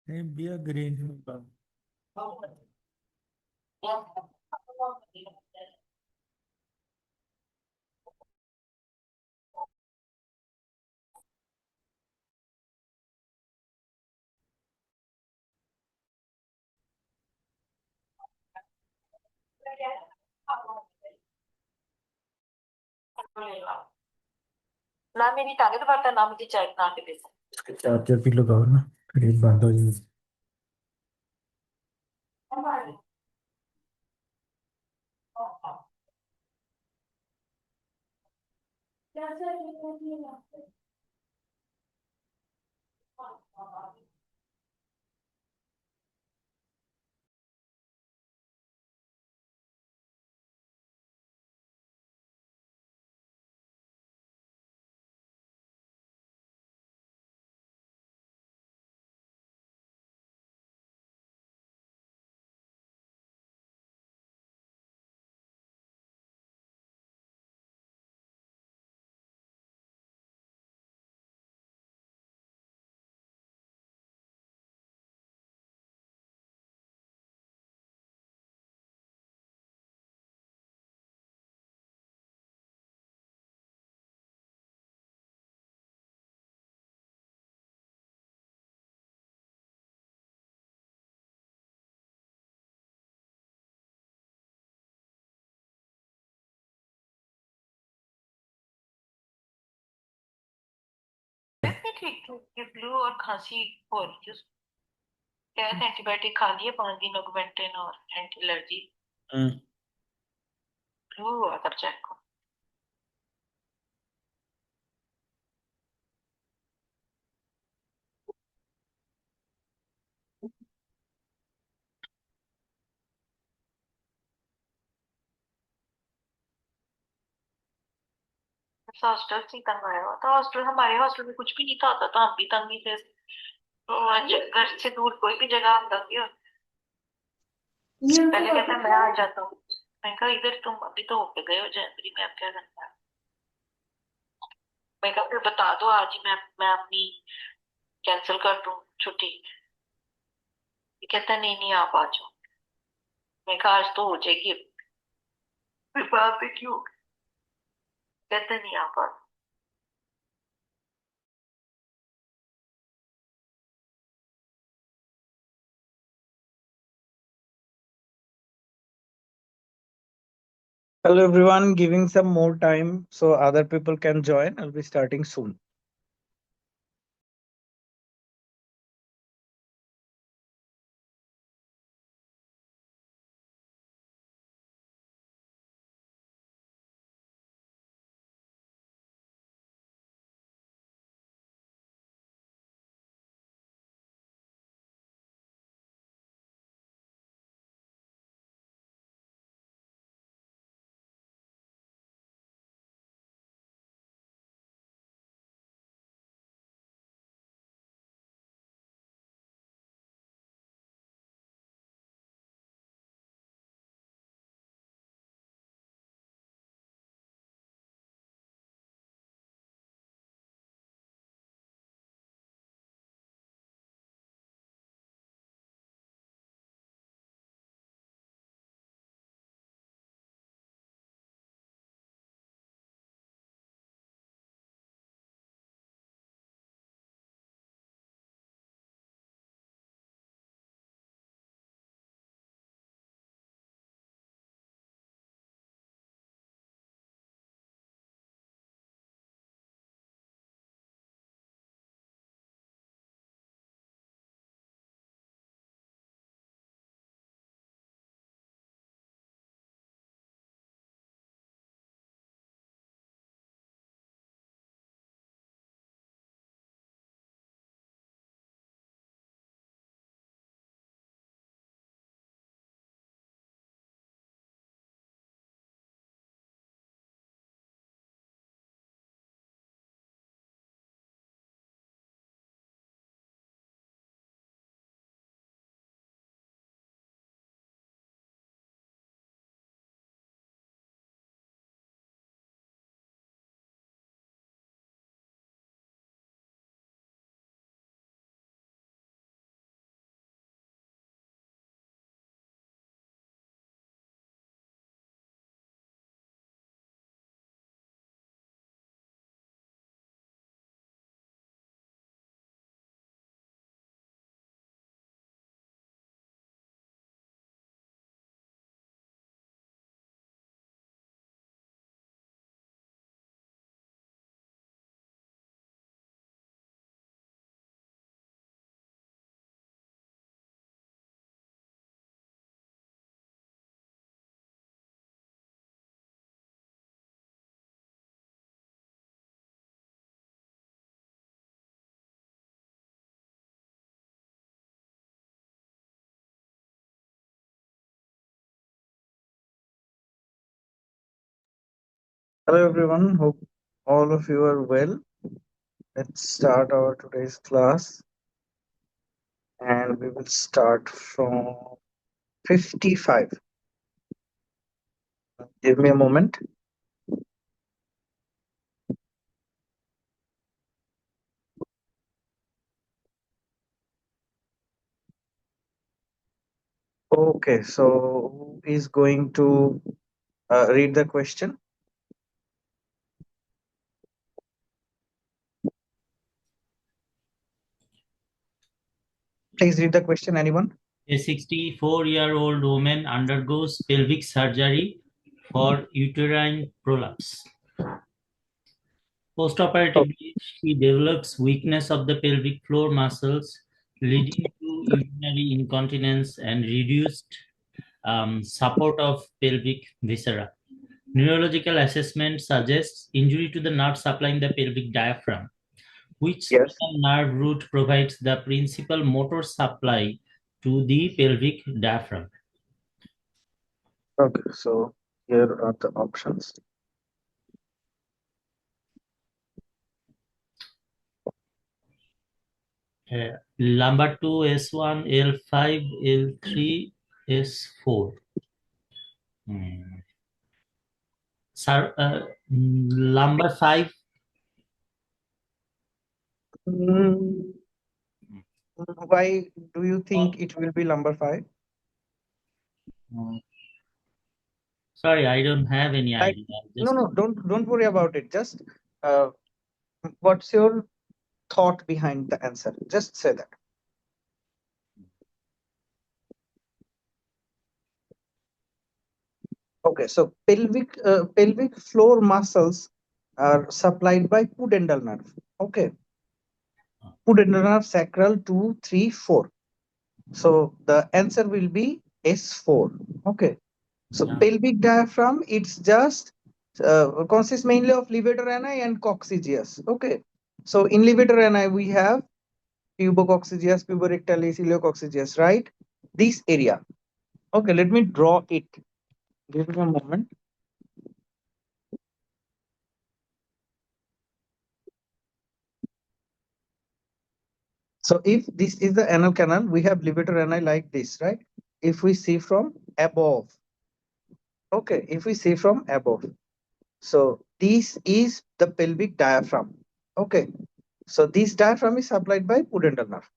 Be a green bug. ना मेरी ताकत बढ़ता ना मुझे चाय बना के दे इसके चार्जर भी लगाओ ना, फिर ये बंद हो जाएगी। सकते। ठीक है ब्लू और खांसी हो रही है क्या है एंटीबायोटिक खा लिए 5 दिन ऑगमेंटेन और एंटी एलर्जी हम्म। फ्लू हुआ कर चेक को हॉस्टल से ही तंग आया हुआ था हॉस्टल हमारे हॉस्टल में कुछ भी नहीं था होता तो हम भी तंग ही थे तो आज घर से दूर कोई भी जगह हम तंग ही होते पहले कहता मैं आ जाता हूँ मैं कहा इधर तुम अभी तो होके गए हो जनवरी में अब क्या करना है मैं कहा फिर बता दो आज ही मैं अपनी कैंसिल कर दूं छुट्टी ये कहता नहीं नहीं आप आ जाओ मैं कहा आज तो हो जाएगी फिर बात पे क्यों कहते नहीं आप आ जाओ Hello everyone, giving some more time so other people can join. I'll be starting soon. Hello everyone, hope all of you are well. Let's start our today's class and we will start from 55. Give me a moment. Okay, so who is going to read the question? Please read the question, anyone? A 64-year-old woman undergoes pelvic surgery for uterine prolapse. Postoperatively, she develops weakness of the pelvic floor muscles, leading to urinary incontinence and reduced support of pelvic viscera. Neurological assessment suggests injury to the nerve supplying the pelvic diaphragm, which Yes. spinal nerve root provides the principal motor supply to the pelvic diaphragm. Okay, so here are the options. Lumbar 2, S1, L5, L3, S4. Sir, lumbar 5. Mm, why do you think it will be number 5? Sorry, I don't have any Like, idea. no, don't worry about it. Just uh, what's your thought behind the answer? Just say that. Okay, so pelvic floor muscles are supplied by pudendal nerve. Okay, pudendal nerve sacral 2, 3, 4. So the answer will be S4. Okay, so pelvic diaphragm, it's just consists mainly of levator ani and coccygeus. Okay, so in levator ani we have pubococcygeus, puborectalis, ileococcygeus, right? This area. Okay, let me draw it. Give me a moment. So if this is the anal canal, we have levator ani like this, right? If we see from above, okay, if we see from above, so this is the pelvic diaphragm. Okay, so this diaphragm is supplied by pudendal nerve.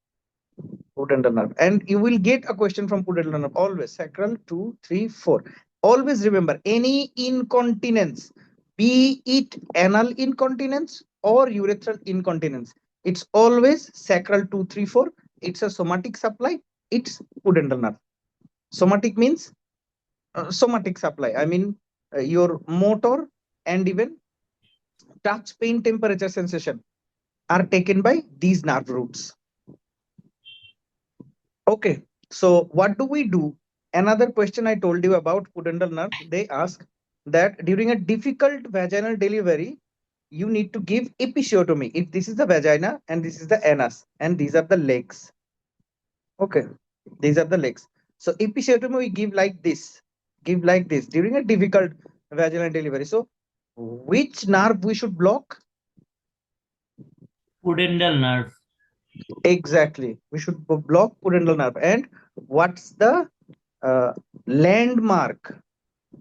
Pudendal nerve, and you will get a question from pudendal nerve always. Sacral 2, 3, 4. Always remember any incontinence, be it anal incontinence or urethral incontinence, it's always sacral 2, 3, 4. It's a somatic supply. It's pudendal nerve. Somatic means somatic supply. I mean your motor and even touch, pain, temperature, sensation are taken by these nerve roots. Okay, so what do we do? Another question I told you about pudendal nerve, they ask that during a difficult vaginal delivery, you need to give episiotomy. If this is the vagina and this is the anus and these are the legs. Okay, these are the legs. So episiotomy we give like this, during a difficult vaginal delivery. So which nerve we should block? Pudendal nerve. Exactly, we should block pudendal nerve. And what's the landmark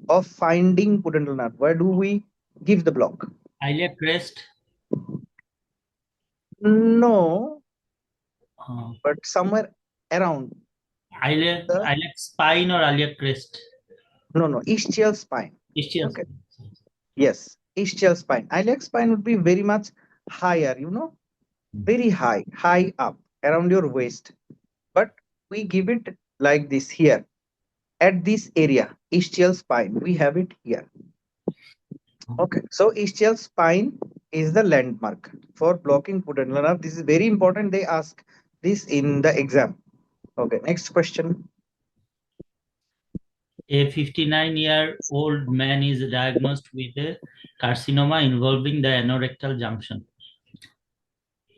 of finding pudendal nerve? Where do we give the block? Iliac crest. No, but somewhere around. Iliac spine or iliac crest? No, ischial spine. Ischial. Okay. Yes, ischial spine. Iliac spine would be very much higher, very high up around your waist. But we give it like this here. At this area, ischial spine, we have it here. Okay, so ischial spine is the landmark for blocking pudendal nerve. This is very important. They ask this in the exam. Okay, next question. A 59-year-old man is diagnosed with a carcinoma involving the anorectal junction.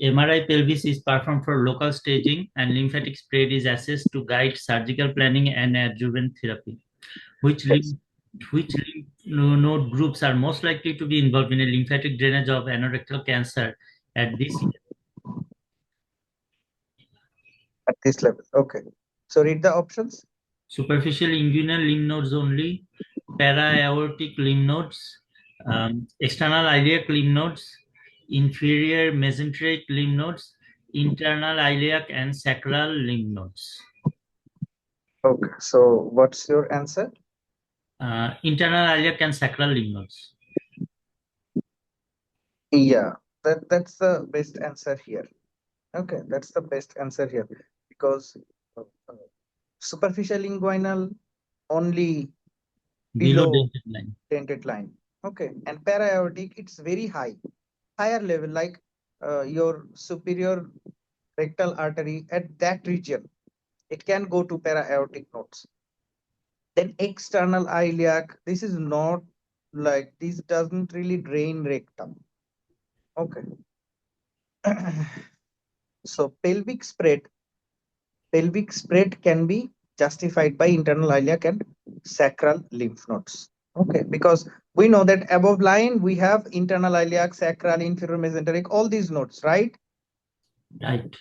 MRI pelvis is performed for local staging and lymphatic spread is assessed to guide surgical planning and adjuvant therapy. Which lymph node groups are most likely to be involved in a lymphatic drainage of anorectal cancer at this At this level. Okay. So read the options. superficial inguinal lymph nodes only, para-aortic lymph nodes, external iliac lymph nodes, inferior mesenteric lymph nodes, internal iliac and sacral lymph nodes. Okay. So what's your answer? Internal iliac and sacral lymph nodes. Yeah, that's the best answer here. Okay, that's the best answer here because uh, uh, superficial inguinal only Below below dentate line. dentate line. Okay, and para-aortic it's very high, higher level like your superior rectal artery at that region. It can go to para-aortic nodes. Then external iliac, this is not like this doesn't really drain rectum. Okay. So pelvic spread can be justified by internal iliac and sacral lymph nodes. Okay, because we know that above line we have internal iliac, sacral, inferior mesenteric, all these nodes, right? Right.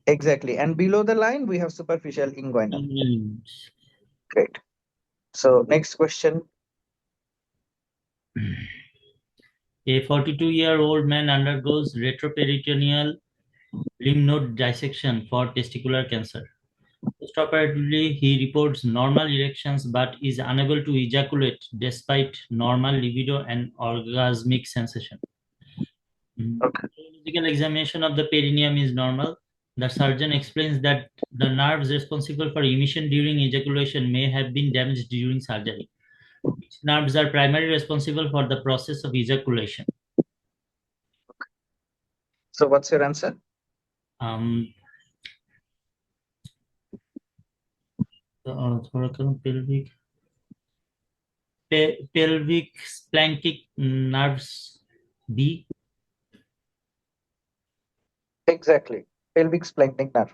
Exactly. And below the line we have superficial inguinal. Inguinal nodes. Great. So next question. A 42-year-old man undergoes retroperitoneal lymph node dissection for testicular cancer. Postoperatively, he reports normal erections but is unable to ejaculate despite normal libido and orgasmic sensation. Okay. Physical examination of the perineum is normal. The surgeon explains that the nerves responsible for emission during ejaculation may have been damaged during surgery. Which nerves are primarily responsible for the process of ejaculation? So what's your answer? Um, thoracic, pelvic splanchnic nerves B. Exactly. Pelvic splanchnic nerve.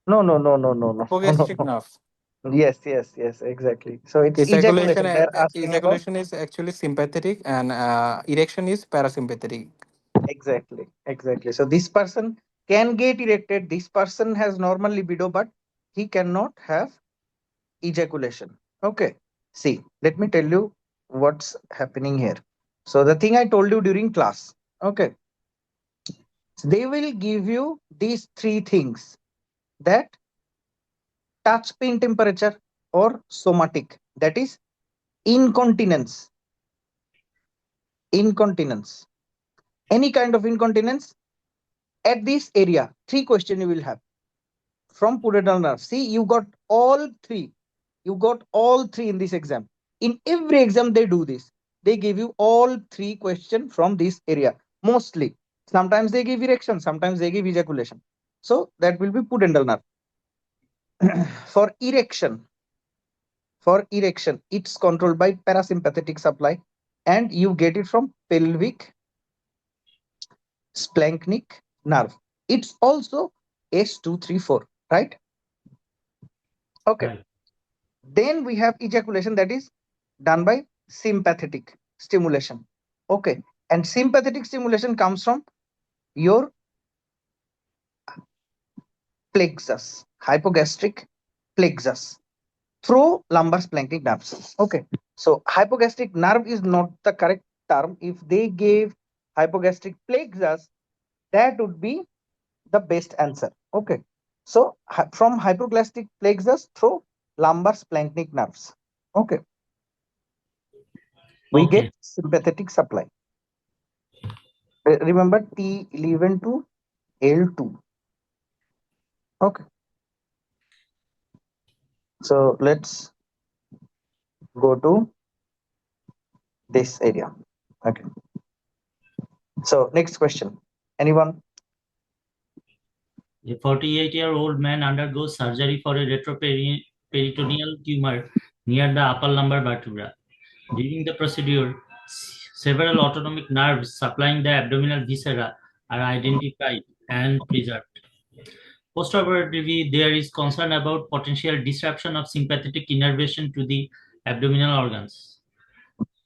No, no, no, no, no, no, no, Hypogastric no. nerve. Yes, yes, yes, exactly. So it's ejaculation. They're asking about Ejaculation is actually sympathetic, and erection is parasympathetic. exactly, exactly. So this person can get erected. This person has normal libido, but he cannot have ejaculation. Okay. See, let me tell you what's happening here. So the thing I told you during class. Okay. They will give you these three things that touch pin temperature or somatic. That is incontinence. Incontinence. Any kind of incontinence at this area. Three questions you will have from pudendal nerve. See, you got all three. You got all three in this exam. In every exam, they do this. They give you all three questions from this area. Mostly. Sometimes they give erection, sometimes they give ejaculation. So that will be pudendal nerve. For erection, it's controlled by parasympathetic supply, and you get it from pelvic splanchnic nerve. It's also S234, right? Okay. Right. Then we have ejaculation that is done by sympathetic stimulation. Okay. And sympathetic stimulation comes from your plexus, hypogastric plexus through lumbar splanchnic nerves. Okay. So hypogastric nerve is not the correct term. If they gave hypogastric plexus, that would be the best answer. Okay. So from hypoglossal plexus through lumbar splanchnic nerves. Okay. We Okay. get sympathetic supply. Remember T11 to L2. Okay. So let's go to this area. Okay. So next question. Anyone? A 48-year-old man undergoes surgery for a retroperitoneal tumor near the upper lumbar vertebra. During the procedure, several autonomic nerves supplying the abdominal viscera are identified and preserved. Postoperatively, there is concern about potential disruption of sympathetic innervation to the abdominal organs.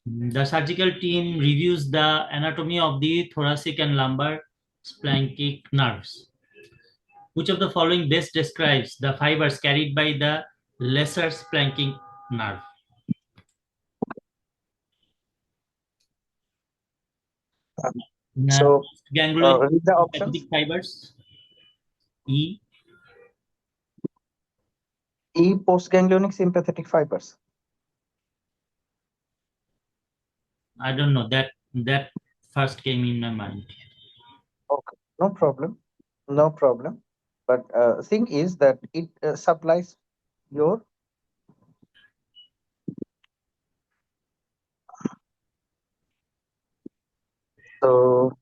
The surgical team reviews the anatomy of the thoracic and lumbar splanchnic nerves. Which of the following best describes the fibers carried by the lesser splanchnic nerve? So Ganglionic read the sympathetic options. fibers. E. E, postganglionic sympathetic fibers. I don't know, that first came in my mind. Okay, no problem, no problem. But thing is that it supplies your so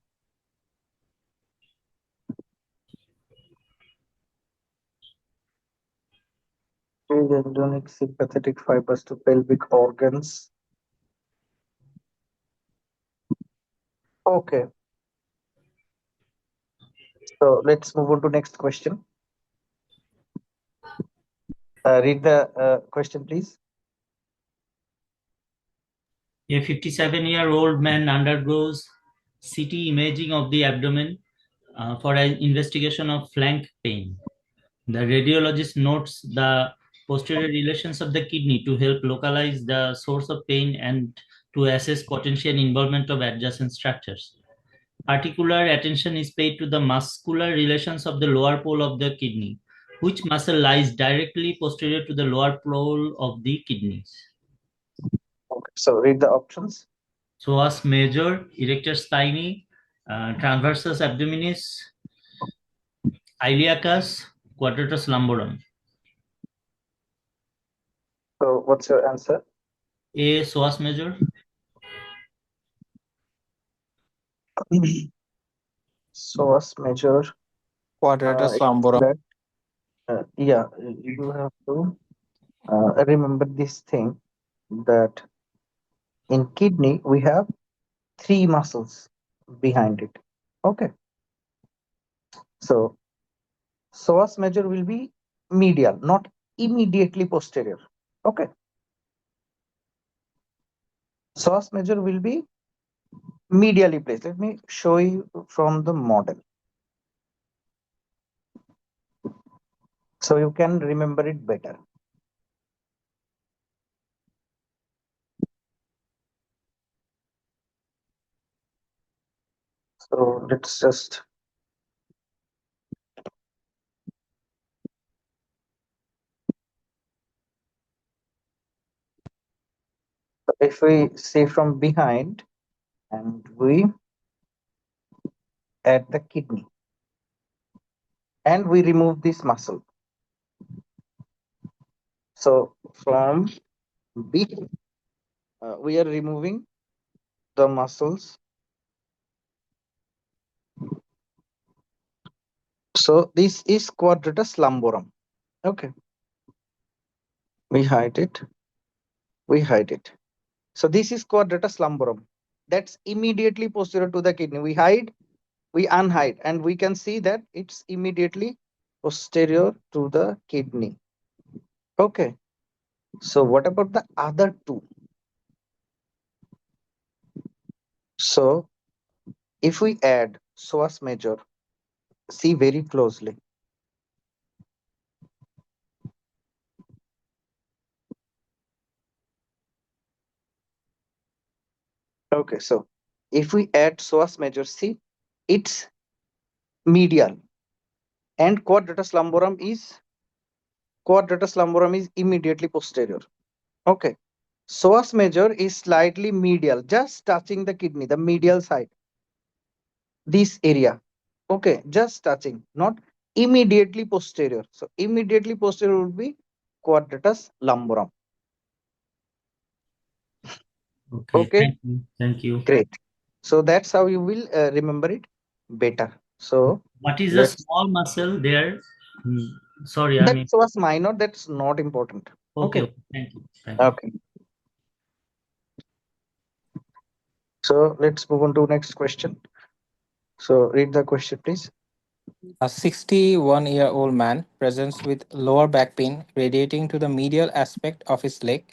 ganglionic sympathetic fibers to pelvic organs. Okay, so let's move on to next question. Read the question, please. A 57-year-old man undergoes CT imaging of the abdomen for an investigation of flank pain. The radiologist notes the posterior relations of the kidney to help localize the source of pain and to assess potential involvement of adjacent structures. Particular attention is paid to the muscular relations of the lower pole of the kidney. Which muscle lies directly posterior to the lower pole of the kidneys? Okay, so read the options. Psoas major, erector spinae, transversus abdominis, iliacus, quadratus lumborum. So what's your answer? A. Psoas major. Psoas major. Quadratus lumborum. That, yeah, you have to remember this thing that in kidney we have three muscles behind it. Okay, so psoas major will be medial, not immediately posterior. Okay, psoas major will be medially placed. Let me show you from the model so you can remember it better. So let's just if we see from behind and we add the kidney and we remove this muscle. So from B, we are removing the muscles. So this is quadratus lumborum. Okay, we hide it. We hide it. So this is quadratus lumborum. That's immediately posterior to the kidney. We hide, we unhide, and we can see that it's immediately posterior to the kidney. Okay. So what about the other two? So if we add psoas major, see very closely. Okay, so if we add psoas major, see it's medial and quadratus lumborum is immediately posterior. Okay, psoas major is slightly medial, just touching the kidney, the medial side, this area. Okay, just touching, not immediately posterior. So immediately posterior would be quadratus lumborum. Okay. Thank you. Great. So that's how you will remember it better. So What is a let's. small muscle there? Sorry, I That mean. was minor. That's not important. Okay. Okay. Thank you. Thank you. Okay. So let's move on to next question. So read the question, please. A 61-year-old man presents with lower back pain radiating to the medial aspect of his leg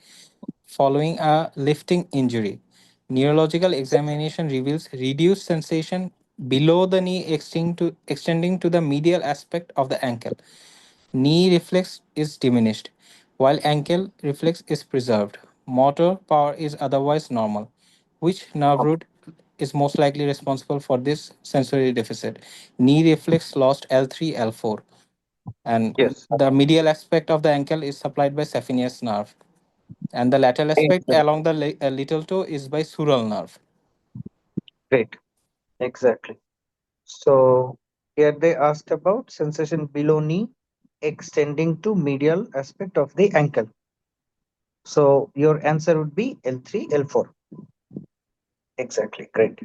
following a lifting injury. Neurological examination reveals reduced sensation below the knee extending to the medial aspect of the ankle. Knee reflex is diminished, while ankle reflex is preserved. Motor power is otherwise normal. Which nerve root is most likely responsible for this sensory deficit? Knee reflex lost L3, L4, and Yes. the medial aspect of the ankle is supplied by saphenous nerve, and the lateral aspect Exactly. along the little toe is by sural nerve. Great. Exactly. So here they asked about sensation below knee extending to medial aspect of the ankle. So your answer would be L3, L4. Exactly. Great.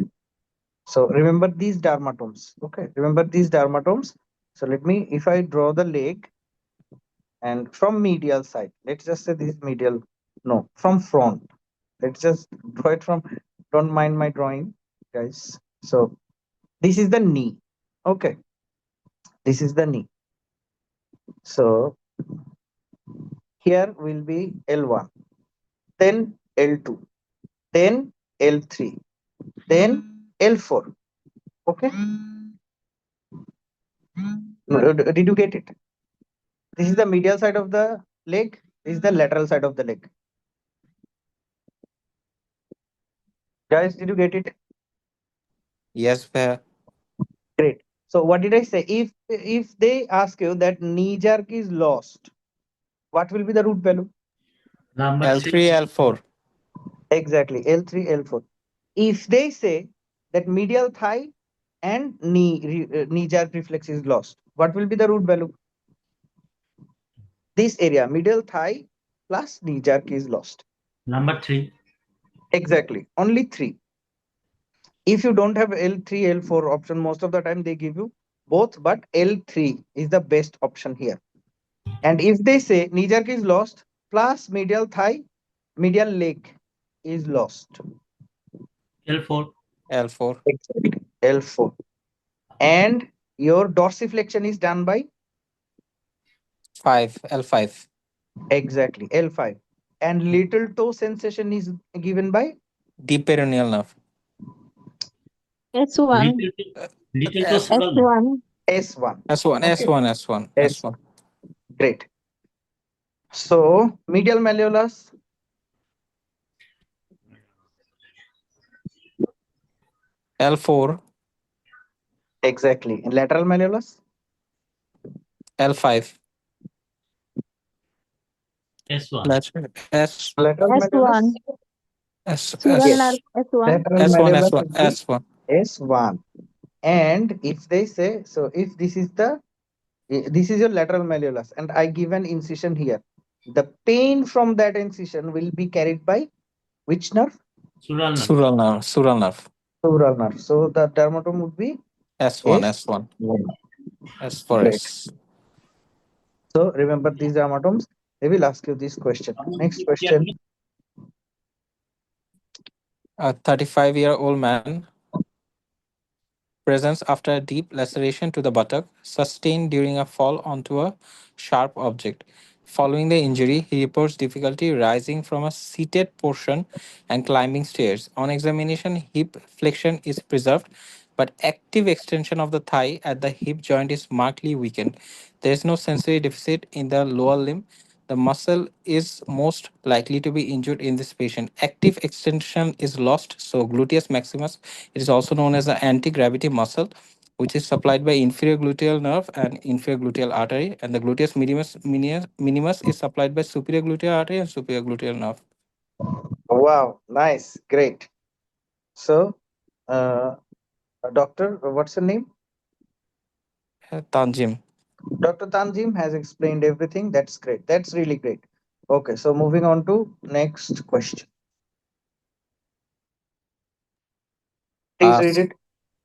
So remember these dermatomes. Okay. Remember these dermatomes. So let me, if I draw the leg and from medial side, let's just say this is medial. No, from front. Let's just draw it from, don't mind my drawing, guys. So this is the knee. Okay. This is the knee. So here will be L1, then L2, then L3, then L4. Okay. Did you get it? This is the medial side of the leg. This is the lateral side of the leg. Guys, did you get it? Yes, Bhaiya. Great. So what did I say? If they ask you that knee jerk is lost, what will be the root value? Number three. L3, L4. Exactly, L3, L4. If they say that medial thigh and knee jerk reflex is lost, what will be the root value? This area, medial thigh plus knee jerk is lost. Number three. Exactly, only three. If you don't have L3, L4 option, most of the time they give you both, but L3 is the best option here. And if they say knee jerk is lost plus medial thigh, medial leg is lost. L4. L4. Exactly, L4. And your dorsiflexion is done by 5. L5. exactly L5. And little toe sensation is given by Deep peroneal nerve. S1, Little to little to S, sural. S1, S1. S1, Okay, S1, S1, S. S1. Great. So medial malleolus, L4, exactly. And lateral malleolus, L5. S1. lateral malleolus, S1, S, sural yes. nerve S1, Lateral S1, malleolus S1, would be S1. S1. And if they say, so if this is the, this is your lateral malleolus, and I give an incision here, the pain from that incision will be carried by which nerve? Sural nerve. Sural nerve, sural nerve. Sural nerve. So the dermatome would be S1, S. S1, one. S for Great. S. So remember these dermatomes. They will ask you this question. Next question. A 35-year-old man presents after a deep laceration to the buttock sustained during a fall onto a sharp object. Following the injury, he reports difficulty rising from a seated portion and climbing stairs. On examination, hip flexion is preserved, but active extension of the thigh at the hip joint is markedly weakened. There is no sensory deficit in the lower limb. The muscle is most likely to be injured in this patient. Active extension is lost, so gluteus maximus, it is also known as the anti-gravity muscle, which is supplied by inferior gluteal nerve and inferior gluteal artery, and the gluteus minimus is supplied by superior gluteal artery and superior gluteal nerve. Wow, nice, great. So, uh, doctor, what's your name? Tanjim. Dr. Tanjim has explained everything. That's great. That's really great. Okay, so moving on to next question. Please Uh, read it.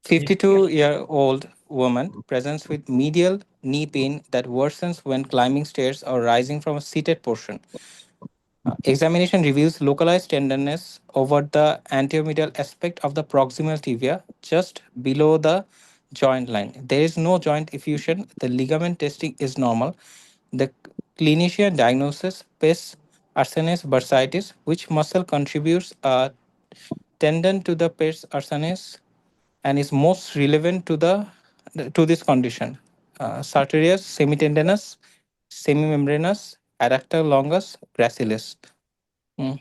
52-year-old woman presents with medial knee pain that worsens when climbing stairs or rising from a seated portion. Examination reveals localized tenderness over the anteromedial aspect of the proximal tibia, just below the joint line. There is no joint effusion. The ligament testing is normal. The clinician diagnoses pes arsenis bursitis, which muscle contributes a tendon to the pes arsanes and is most relevant to this condition. Sartorius, semitendinous, semimembranous, adductor longus, gracilis. Mm.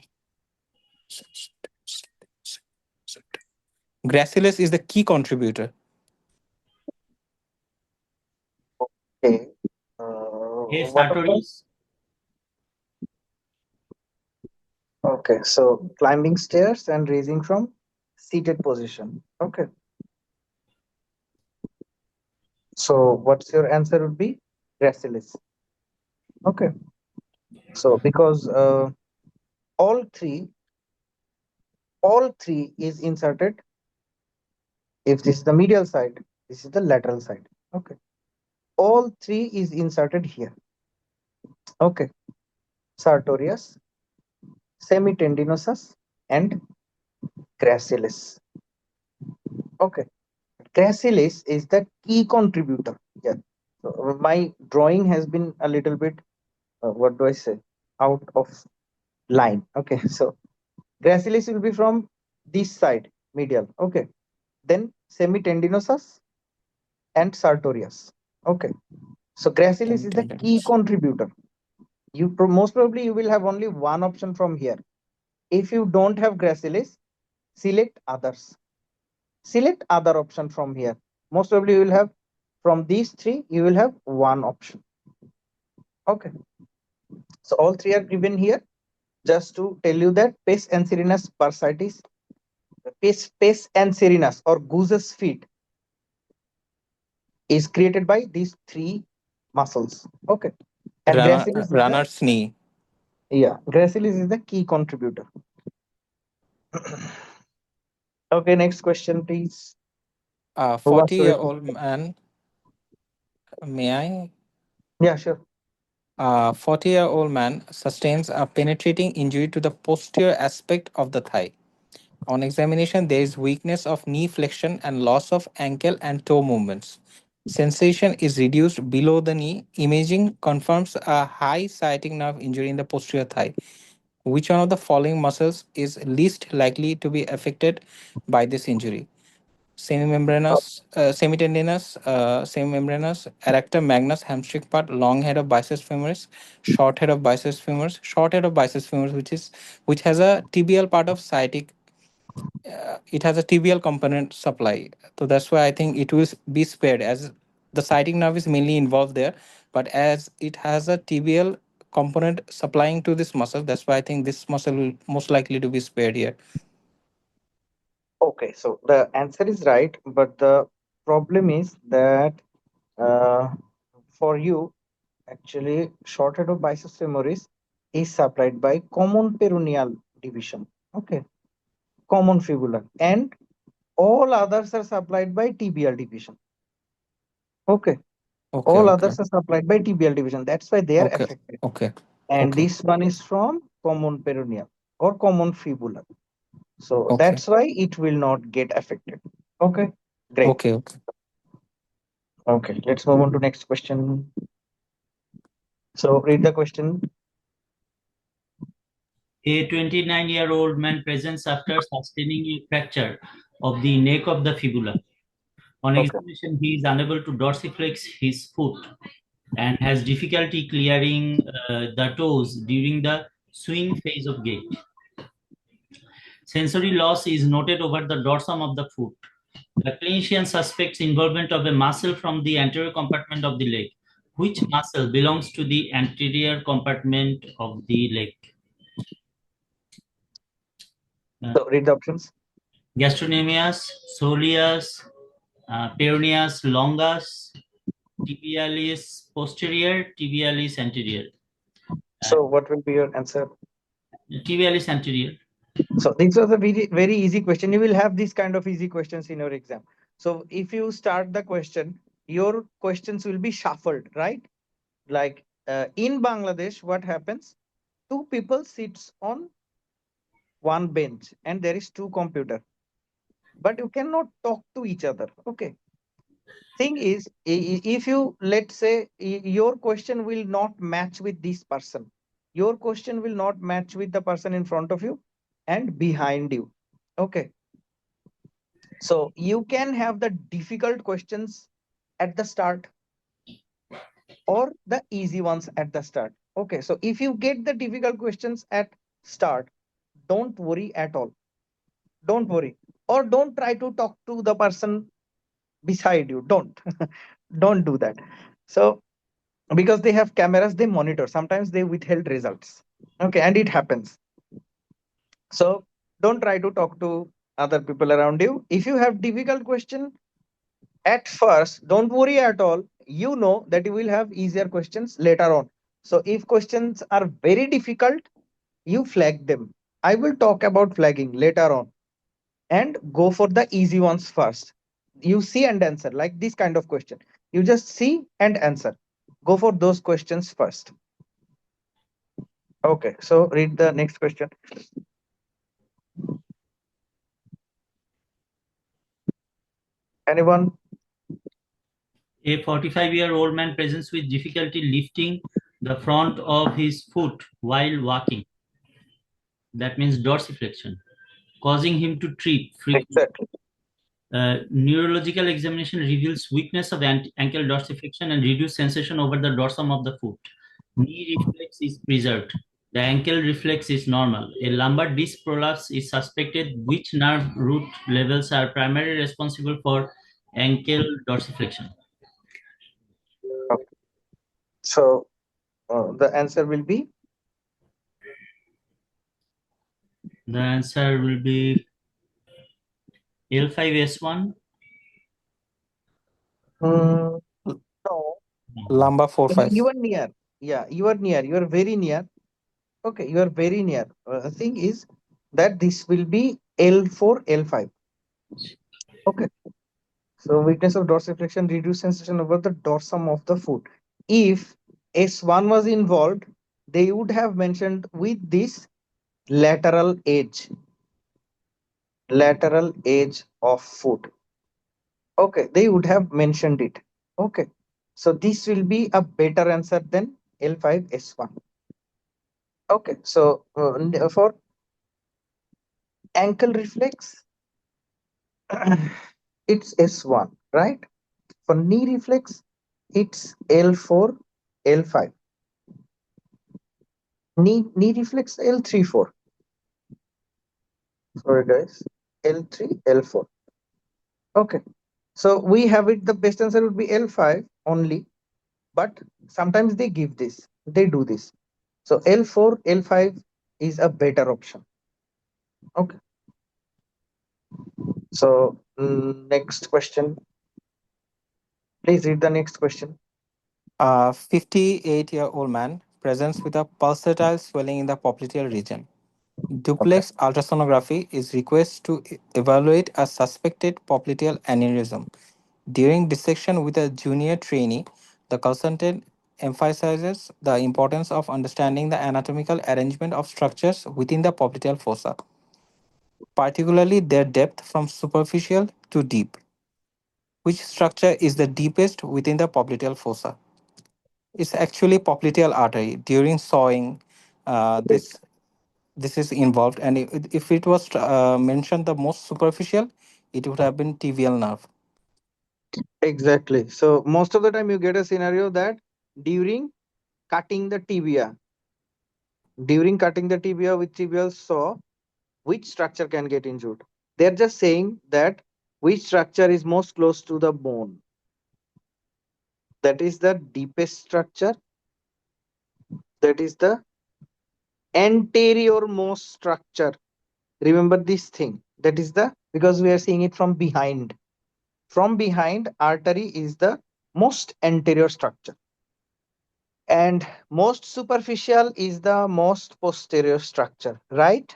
Gracilis is the key contributor. Okay. A. What about? Sartorius. Okay, so climbing stairs and raising from seated position. Okay. So what's your answer would be? Gracilis. Okay. So because all three is inserted. If this is the medial side, this is the lateral side. Okay. All three is inserted here. Okay. Sartorius, semitendinosus, and gracilis. Okay. Gracilis is the key contributor. Yeah. So my drawing has been a little bit, what do I say, out of line. Okay. So gracilis will be from this side, medial. Okay. Then semitendinosus and sartorius. Okay. So gracilis is the key Semitendinous. contributor. Most probably you will have only one option from here. If you don't have gracilis, select others. Select other option from here. Most probably you will have from these three, you will have one option. Okay. So all three are given here. Just to tell you that pes anserinus bursitis, pes anserinus or goose's feet is created by these three muscles. Okay. And gracilis is the, Runner's knee. yeah, gracilis is the key contributor. Okay, next question, please. A Who wants to 40-year-old man, may I? Yeah, sure. A 40-year-old man sustains a penetrating injury to the posterior aspect of the thigh. On examination, there is weakness of knee flexion and loss of ankle and toe movements. Sensation is reduced below the knee. Imaging confirms a high sciatic nerve injury in the posterior thigh. Which one of the following muscles is least likely to be affected by this injury? Semitendinous, adductor magnus, hamstring part, long head of biceps femoris, short head of biceps femoris, which has a tibial part of sciatic. It has a tibial component supply, so that's why I think it will be spared, as the sciatic nerve is mainly involved there, but as it has a tibial component supplying to this muscle, that's why I think this muscle will most likely to be spared here. Okay, so the answer is right, but the problem is that uh, for you, actually, short head of biceps femoris is supplied by common peroneal division. Okay, common fibula, and all others are supplied by tibial division. Okay, Okay, all okay, others are supplied by tibial division. That's why they are okay, affected. okay, And okay, this one is from common peroneal or common fibula. So okay, that's why it will not get affected. Okay, great. okay, okay. Okay, let's move on to next question. So read the question. A 29-year-old man presents after sustaining a fracture of the neck of the fibula. On Okay. examination, he is unable to dorsiflex his foot and has difficulty clearing the toes during the swing phase of gait. Sensory loss is noted over the dorsum of the foot. The clinician suspects involvement of a muscle from the anterior compartment of the leg. Which muscle belongs to the anterior compartment of the leg? So read the options. Gastrocnemius, soleus, peroneus longus, tibialis posterior, tibialis anterior. So what will be your answer? Tibialis anterior. So this was a very easy question. You will have these kind of easy questions in your exam. So if you start the question, your questions will be shuffled, right? Like in Bangladesh, what happens? Two people sits on one bench and there is two computer, but you cannot talk to each other. Okay. Thing is, if you, let's say your question will not match with this person, your question will not match with the person in front of you and behind you. Okay. So you can have the difficult questions at the start or the easy ones at the start. Okay. So if you get the difficult questions at start, don't worry at all. Don't worry. Or don't try to talk to the person beside you. Don't. Don't do that. So because they have cameras, they monitor. Sometimes they withheld results. Okay. And it happens. So don't try to talk to other people around you. If you have difficult question at first, don't worry at all. You know that you will have easier questions later on. So if questions are very difficult, you flag them. I will talk about flagging later on, and go for the easy ones first. You see and answer like this kind of question. You just see and answer. Go for those questions first. Okay, so read the next question. Anyone? A 45-year-old man presents with difficulty lifting the front of his foot while walking. That means dorsiflexion, causing him to trip frequently. Exactly. Neurological examination reveals weakness of ankle dorsiflexion and reduced sensation over the dorsum of the foot. Knee reflex is preserved. The ankle reflex is normal. A lumbar disc prolapse is suspected. Which nerve root levels are primarily responsible for ankle dorsiflexion? Okay. So the answer will be The answer will be L5S1. no. Lumbar 4-5. You are near. Yeah, you are near. You are very near. Okay, you are very near. The thing is that this will be L4, L5. Okay. So weakness of dorsiflexion, reduced sensation over the dorsum of the foot. If S1 was involved, they would have mentioned with this lateral edge of foot. Okay, they would have mentioned it. Okay. So this will be a better answer than L5S1. Okay. So for ankle reflex, it's S1, right? For knee reflex, it's L4, L5. Knee reflex L3, 4. Sorry, guys. L3, L4. Okay. So we have it. The best answer would be L5 only, but sometimes they give this. They do this. So L4, L5 is a better option. Okay. So next question. Please read the next question. A 58-year-old man presents with a pulsatile swelling in the popliteal region. Okay. Duplex ultrasonography is requested to evaluate a suspected popliteal aneurysm. During dissection with a junior trainee, the consultant emphasizes the importance of understanding the anatomical arrangement of structures within the popliteal fossa, particularly their depth from superficial to deep. Which structure is the deepest within the popliteal fossa? It's actually popliteal artery. During sawing, this is involved, and if it was mentioned the most superficial, it would have been tibial nerve. Exactly. So most of the time you get a scenario that during cutting the tibia, with tibial saw, which structure can get injured? They're just saying that which structure is most close to the bone. That is the deepest structure. That is the anterior most structure. Remember this thing. That is the, because we are seeing it from behind. From behind, artery is the most anterior structure. And most superficial is the most posterior structure, right?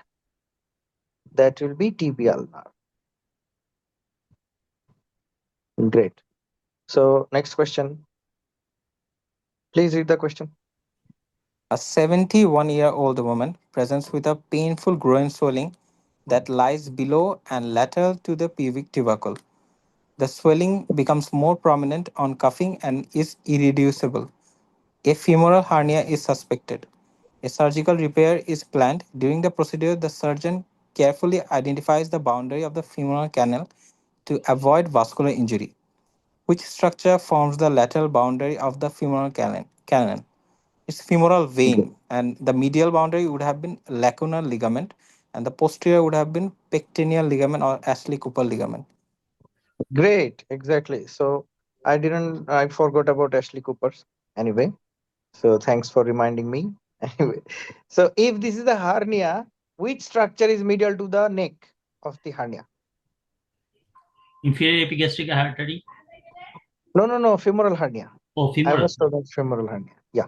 That will be tibial nerve. Great. So next question. Please read the question. A 71-year-old woman presents with a painful groin swelling that lies below and lateral to the pubic tubercle. The swelling becomes more prominent on cuffing and is irreducible. A femoral hernia is suspected. A surgical repair is planned. During the procedure, the surgeon carefully identifies the boundary of the femoral canal to avoid vascular injury. Which structure forms the lateral boundary of the femoral canal? It's femoral vein, and the medial boundary would have been lacunar ligament, and the posterior would have been pectineal ligament or Ashley Cooper ligament. Great, exactly. So I forgot about Ashley Cooper's anyway. So thanks for reminding me. Anyway, so if this is the hernia, which structure is medial to the neck of the hernia? Inferior epigastric artery. No, femoral hernia. Oh, I femoral. was talking femoral hernia. Yeah.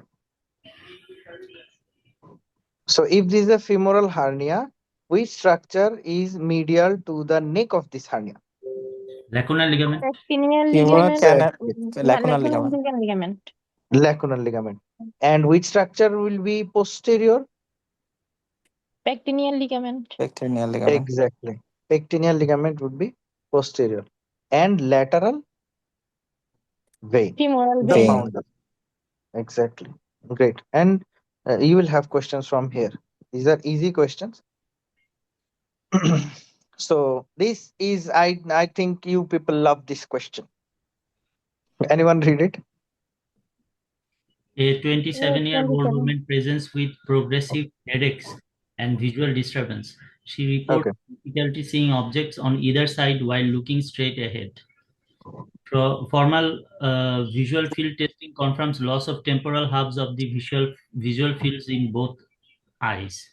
So if this is a femoral hernia, which structure is medial to the neck of this hernia? Lacunar ligament. Pectineal Femoral ligament. canal, Exactly. lacunar ligament. Ligament. Lacunar ligament. And which structure will be posterior? Pectineal ligament. Pectineal ligament. Exactly. Pectineal ligament would be posterior. And lateral vein, Femoral the vein. Vein. founder. Exactly. Great. And you will have questions from here. These are easy questions. So this is I think you people love this question. Anyone read it? A 27-year-old 27. woman presents with progressive headaches and visual disturbance. She reports Okay. difficulty seeing objects on either side while looking straight ahead. Formal visual field testing confirms loss of temporal hubs of the visual fields in both eyes.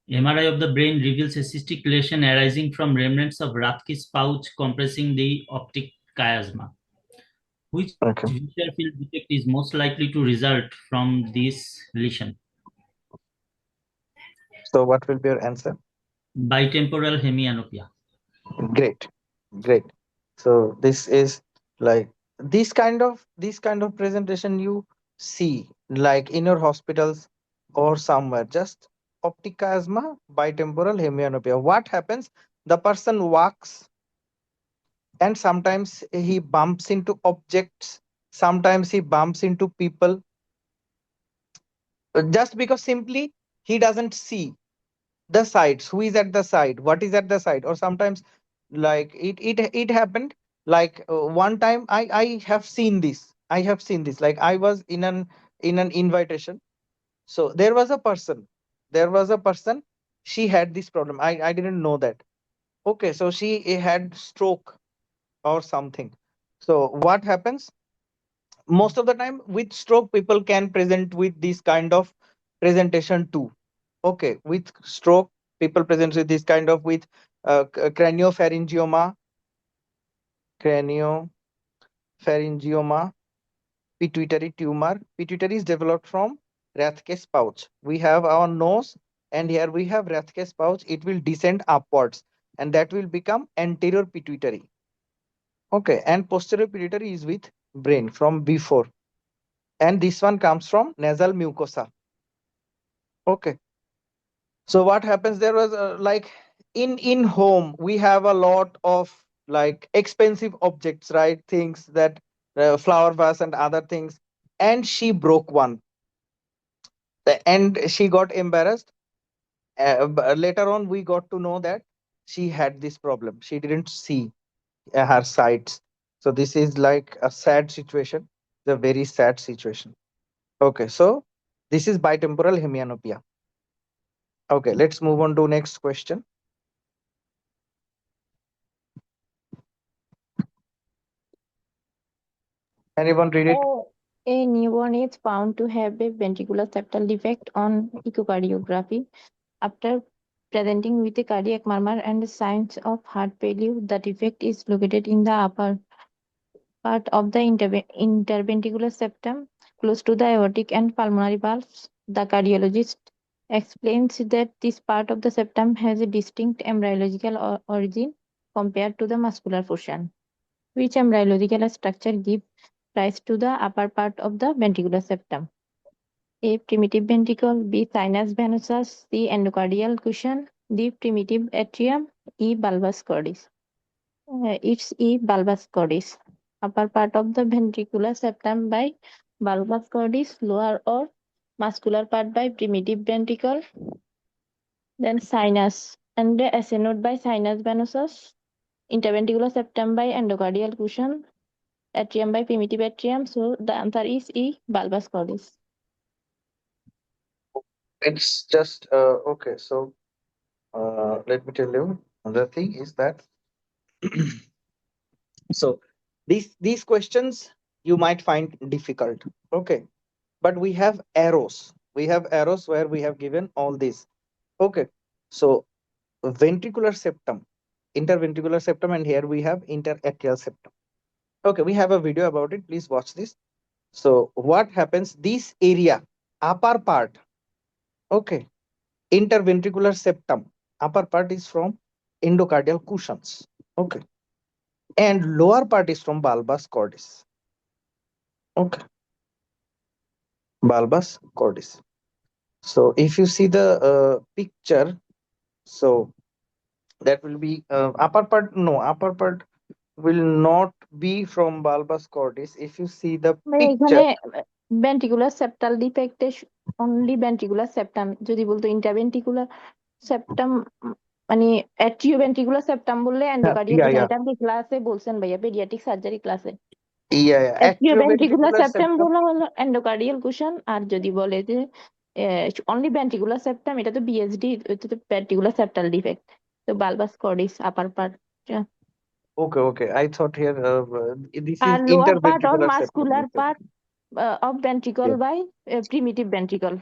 MRI of the brain reveals a cystic lesion arising from remnants of Rathke's pouch compressing the optic chiasma. Which Okay. visual field defect is most likely to result from this lesion? So what will be your answer? Bitemporal hemianopia. Great. Great. So this is like this kind of presentation you see like in your hospitals or somewhere. Just optic chiasma, bitemporal hemianopia. What happens? The person walks and sometimes he bumps into objects, sometimes he bumps into people, just because simply he doesn't see the sides, who is at the side, what is at the side. Or sometimes like it happened like one time I have seen this. Like I was in an invitation. So there was a person, she had this problem. I didn't know that. Okay, so she had stroke or something. So what happens? Most of the time with stroke people can present with this kind of presentation too. Okay, with stroke people present with this kind of with craniopharyngioma, craniopharyngioma, pituitary tumor. Pituitary is developed from Rathke's pouch. We have our nose, and here we have Rathke's pouch. It will descend upwards, and that will become anterior pituitary. Okay, and posterior pituitary is with brain from before, and this one comes from nasal mucosa. Okay, so what happens? There was like in home we have a lot of like expensive objects, right? Things that flower vase and other things, and she broke one. And she got embarrassed. Later on we got to know that she had this problem. She didn't see her sights. So this is like a sad situation, the very sad situation. Okay, so this is bitemporal hemianopia. Okay, let's move on to next question. Anyone read it? A newborn is found to have a ventricular septal defect on echocardiography. After presenting with a cardiac murmur and signs of heart failure, the defect is located in the upper part of the interventricular septum, close to the aortic and pulmonary valves. The cardiologist explains that this part of the septum has a distinct embryological origin compared to the muscular portion, which embryological structure gives rise to the upper part of the ventricular septum. A. Primitive ventricle. B. Sinus venosus. C. Endocardial cushion. D. Primitive atrium. E. Bulbus cordis. It's E. Bulbus cordis. Upper part of the ventricular septum by bulbus cordis, lower or muscular part by primitive ventricle. Then sinus and the SA node by sinus venosus, interventricular septum by endocardial cushion, atrium by primitive atrium. So the answer is E, bulbus cordis. It's just okay. So let me tell you another thing is that so these questions you might find difficult. Okay, but we have arrows. We have arrows where we have given all these. Okay, so ventricular septum, interventricular septum, and here we have interatrial septum. Okay, we have a video about it. Please watch this. So what happens? This area, upper part. Okay, interventricular septum, upper part is from endocardial cushions. Okay, and lower part is from bulbus cordis. Okay, bulbus cordis. So if you see the picture, so that will be upper part. No, upper part will not be from bulbus cordis. If you see the মানে picture, এখানে ventricular septal defect only ventricular septum যদি বলতো interventricular septum মানে atrioventricular septum বললে endocardial yeah, cushion yeah, এটা আপনি ক্লাসে বলছেন ভাইয়া পেডিয়াট্রিক সার্জারি ক্লাসে yeah. atrioventricular Atrioventricular septum septum. বলা হলো endocardial cushion আর যদি বলে যে only ventricular septum এটা তো বিএসডি এটা তো ventricular septal defect তো bulbus cordis upper part Okay. I thought here this R is lower part or interventricular septum. muscular part of ventricle Yeah. by primitive ventricle.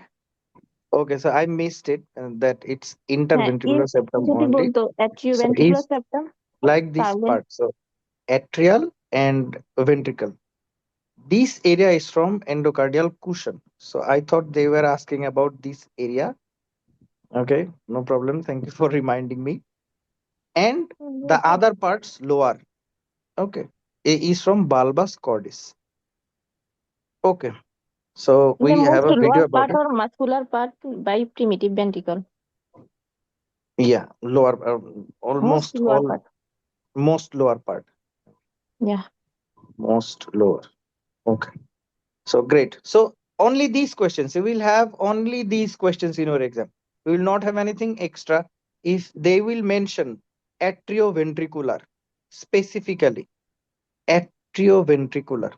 Okay, so I missed it that it's হ্যাঁ if interventricular septum যদি only. বলতো So if atrioventricular septum like this তাহলে part, so atrial and ventricle. This area is from endocardial cushion. So I thought they were asking about this area. Okay, no problem. Thank you for reminding me. And the other parts lower. Okay, is from bulbus cordis. Okay, so we the have most a lower video about part it. or muscular part by primitive ventricle. Yeah, lower, Most almost lower all, part. most lower part, Yeah. most lower. Okay, so great. So only these questions. You will have only these questions in your exam. You will not have anything extra. If they will mention atrioventricular specifically, atrioventricular.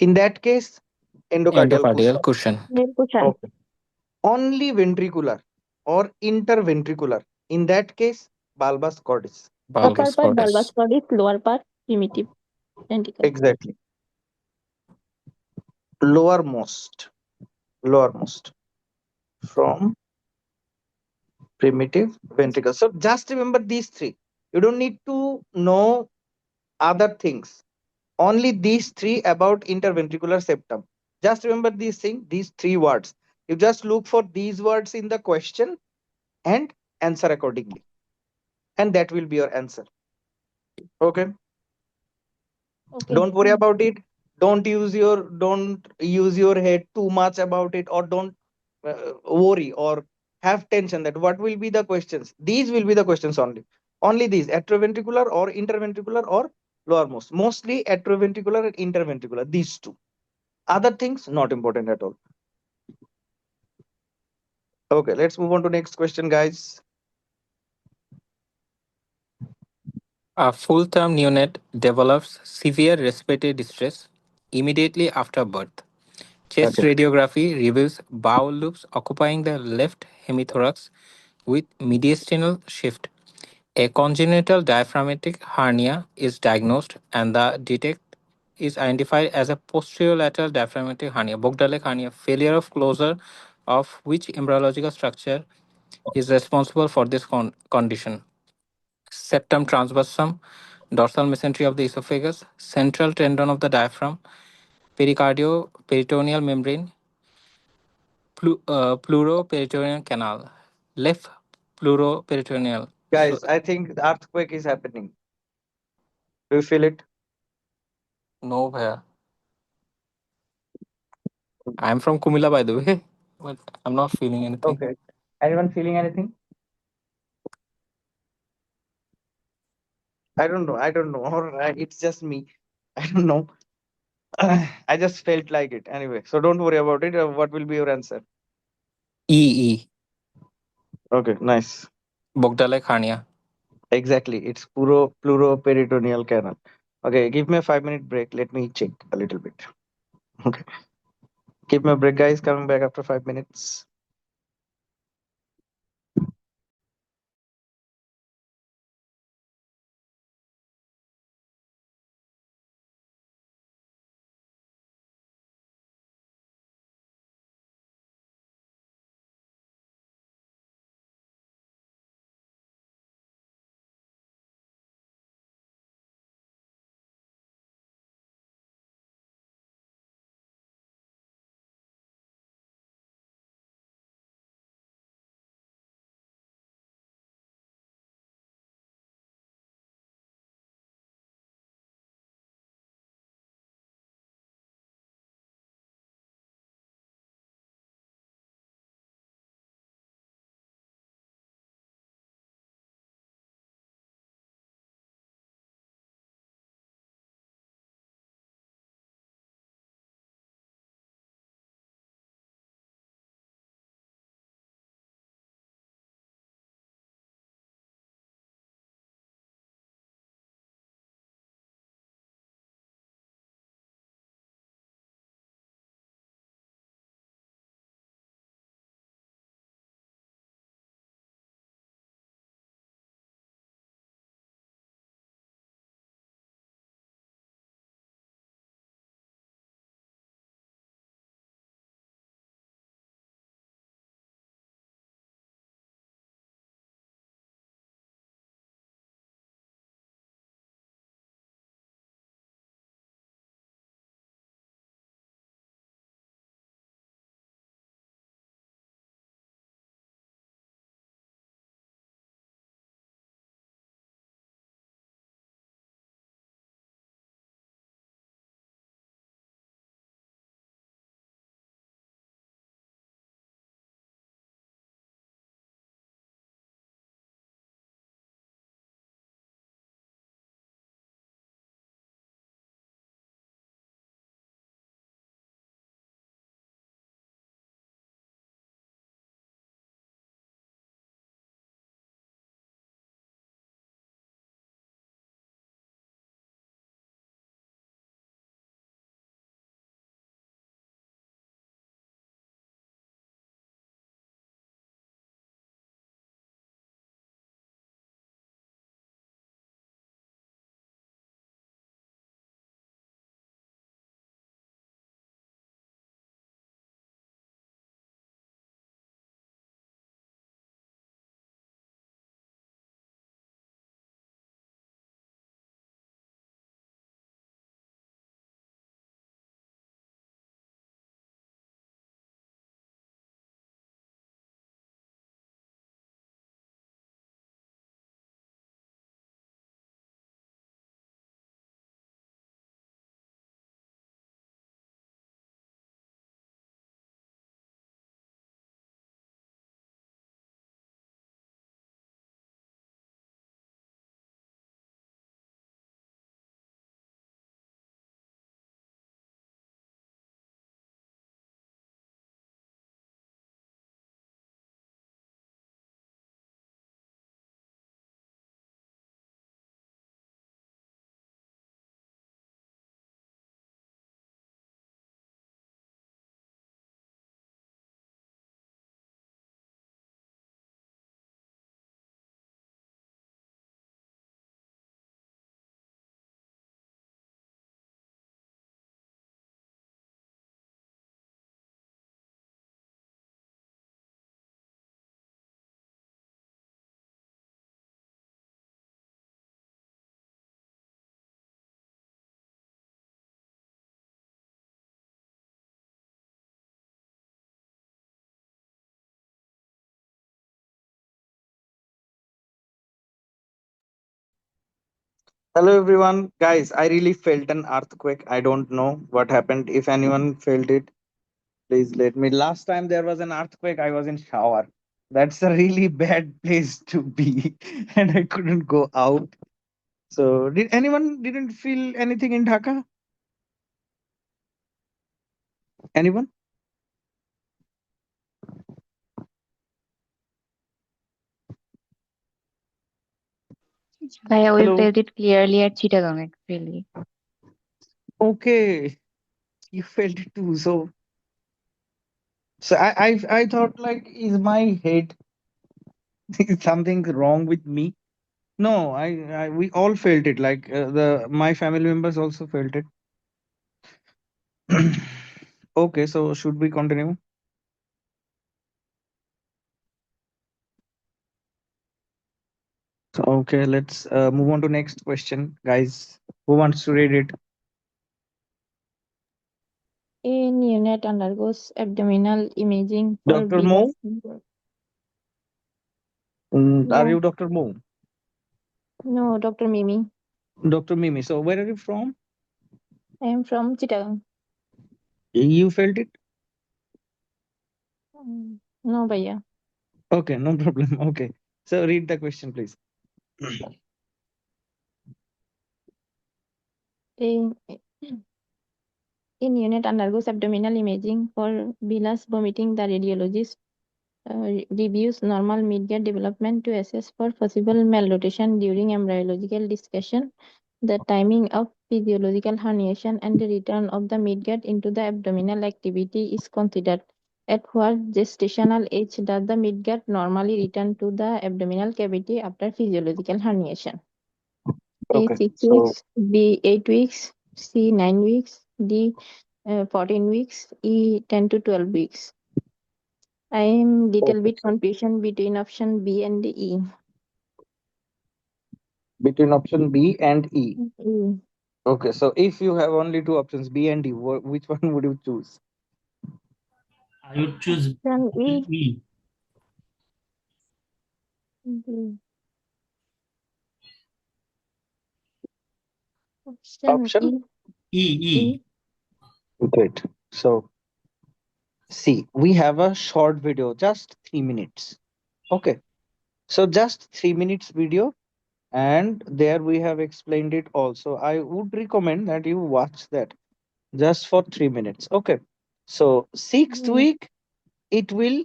In that case, endocardial Endocardial cushion. cushion. Cushion. Okay. Only ventricular or interventricular. In that case, bulbus cordis. Upper Bulbus part bulbus cordis. cordis, lower part primitive ventricle. Exactly. Lowermost from primitive ventricle. So just remember these three. You don't need to know other things. Only these three about interventricular septum. Just remember these things, these three words. You just look for these words in the question and answer accordingly. And that will be your answer. Okay. Okay. Don't worry about it. Don't use your head too much about it, or don't worry or have tension that what will be the questions. These will be the questions only these atrioventricular or interventricular or lowermost, mostly atrioventricular and interventricular, these two. Other things not important at all. Okay, let's move on to next question, guys. A full-term neonate develops severe respiratory distress immediately after birth. Chest Okay, radiography reveals bowel loops occupying the left hemithorax with mediastinal shift. A congenital diaphragmatic hernia is diagnosed and the defect is identified as a posterolateral diaphragmatic hernia, Bogdalek hernia, failure of closure of which embryological structure is responsible for this condition. Septum transversum, dorsal mesentery of the esophagus, central tendon of the diaphragm, pericardio-peritoneal membrane, pleuroperitoneal canal, left pleuroperitoneal. So, guys, I think the earthquake is happening. Do you feel it? no, bhaiya. I'm from Kumila, by the way, but I'm not feeling anything. Okay. Anyone feeling anything? I don't know. Or it's just me. I don't know. I just felt like it. Anyway, so don't worry about it. What will be your answer? E. Okay, nice. Bogdale hernia. Exactly, it's pleuroperitoneal canal. Okay, give me a 5 minute break. Let me check a little bit. Okay, give me a break, guys. Coming back after 5 minutes. Hello everyone, guys. I really felt an earthquake. I don't know what happened. If anyone felt it, please let me. Last time there was an earthquake, I was in shower. That's a really bad place to be, and I couldn't go out. So, did anyone didn't feel anything in Dhaka? Anyone? Bhaiya, we Hello. felt it clearly at Chittagong, actually. Okay, you felt it too. So I thought like, is my head is something wrong with me? No, we all felt it. Like the my family members also felt it. Okay, so should we continue? So, okay, let's move on to next question, guys. Who wants to read it? A neonate undergoes abdominal imaging for Dr. Mo? venous. Are No, you Dr. Mo? no, Dr. Mimi. Dr. Mimi. So where are you from? I am from Chittagong. You felt it? No, Bhaiya. Okay, no problem. Okay. So read the question, please. A, in unit undergoes abdominal imaging for venous vomiting. The radiologist reviews normal midgut development to assess for possible malrotation during embryological discussion. The timing of physiological herniation and the return of the midgut into the abdominal activity is considered. At what gestational age does the midgut normally return to the abdominal cavity after physiological herniation? A Okay. 6 So weeks, B 8 weeks, C 9 weeks, D 14 weeks, E 10 to 12 weeks. I am little okay. bit confusion between option B and E. Between option B and E. E. Okay. So if you have only two options, B and D, which one would you choose? I would choose Option E. E. B. Option Option? E. E. Great. So see, we have a short video, just 3 minutes. Okay. So just 3 minutes video, and there we have explained it also. I would recommend that you watch that just for 3 minutes. Okay. So sixth Mm, week, it will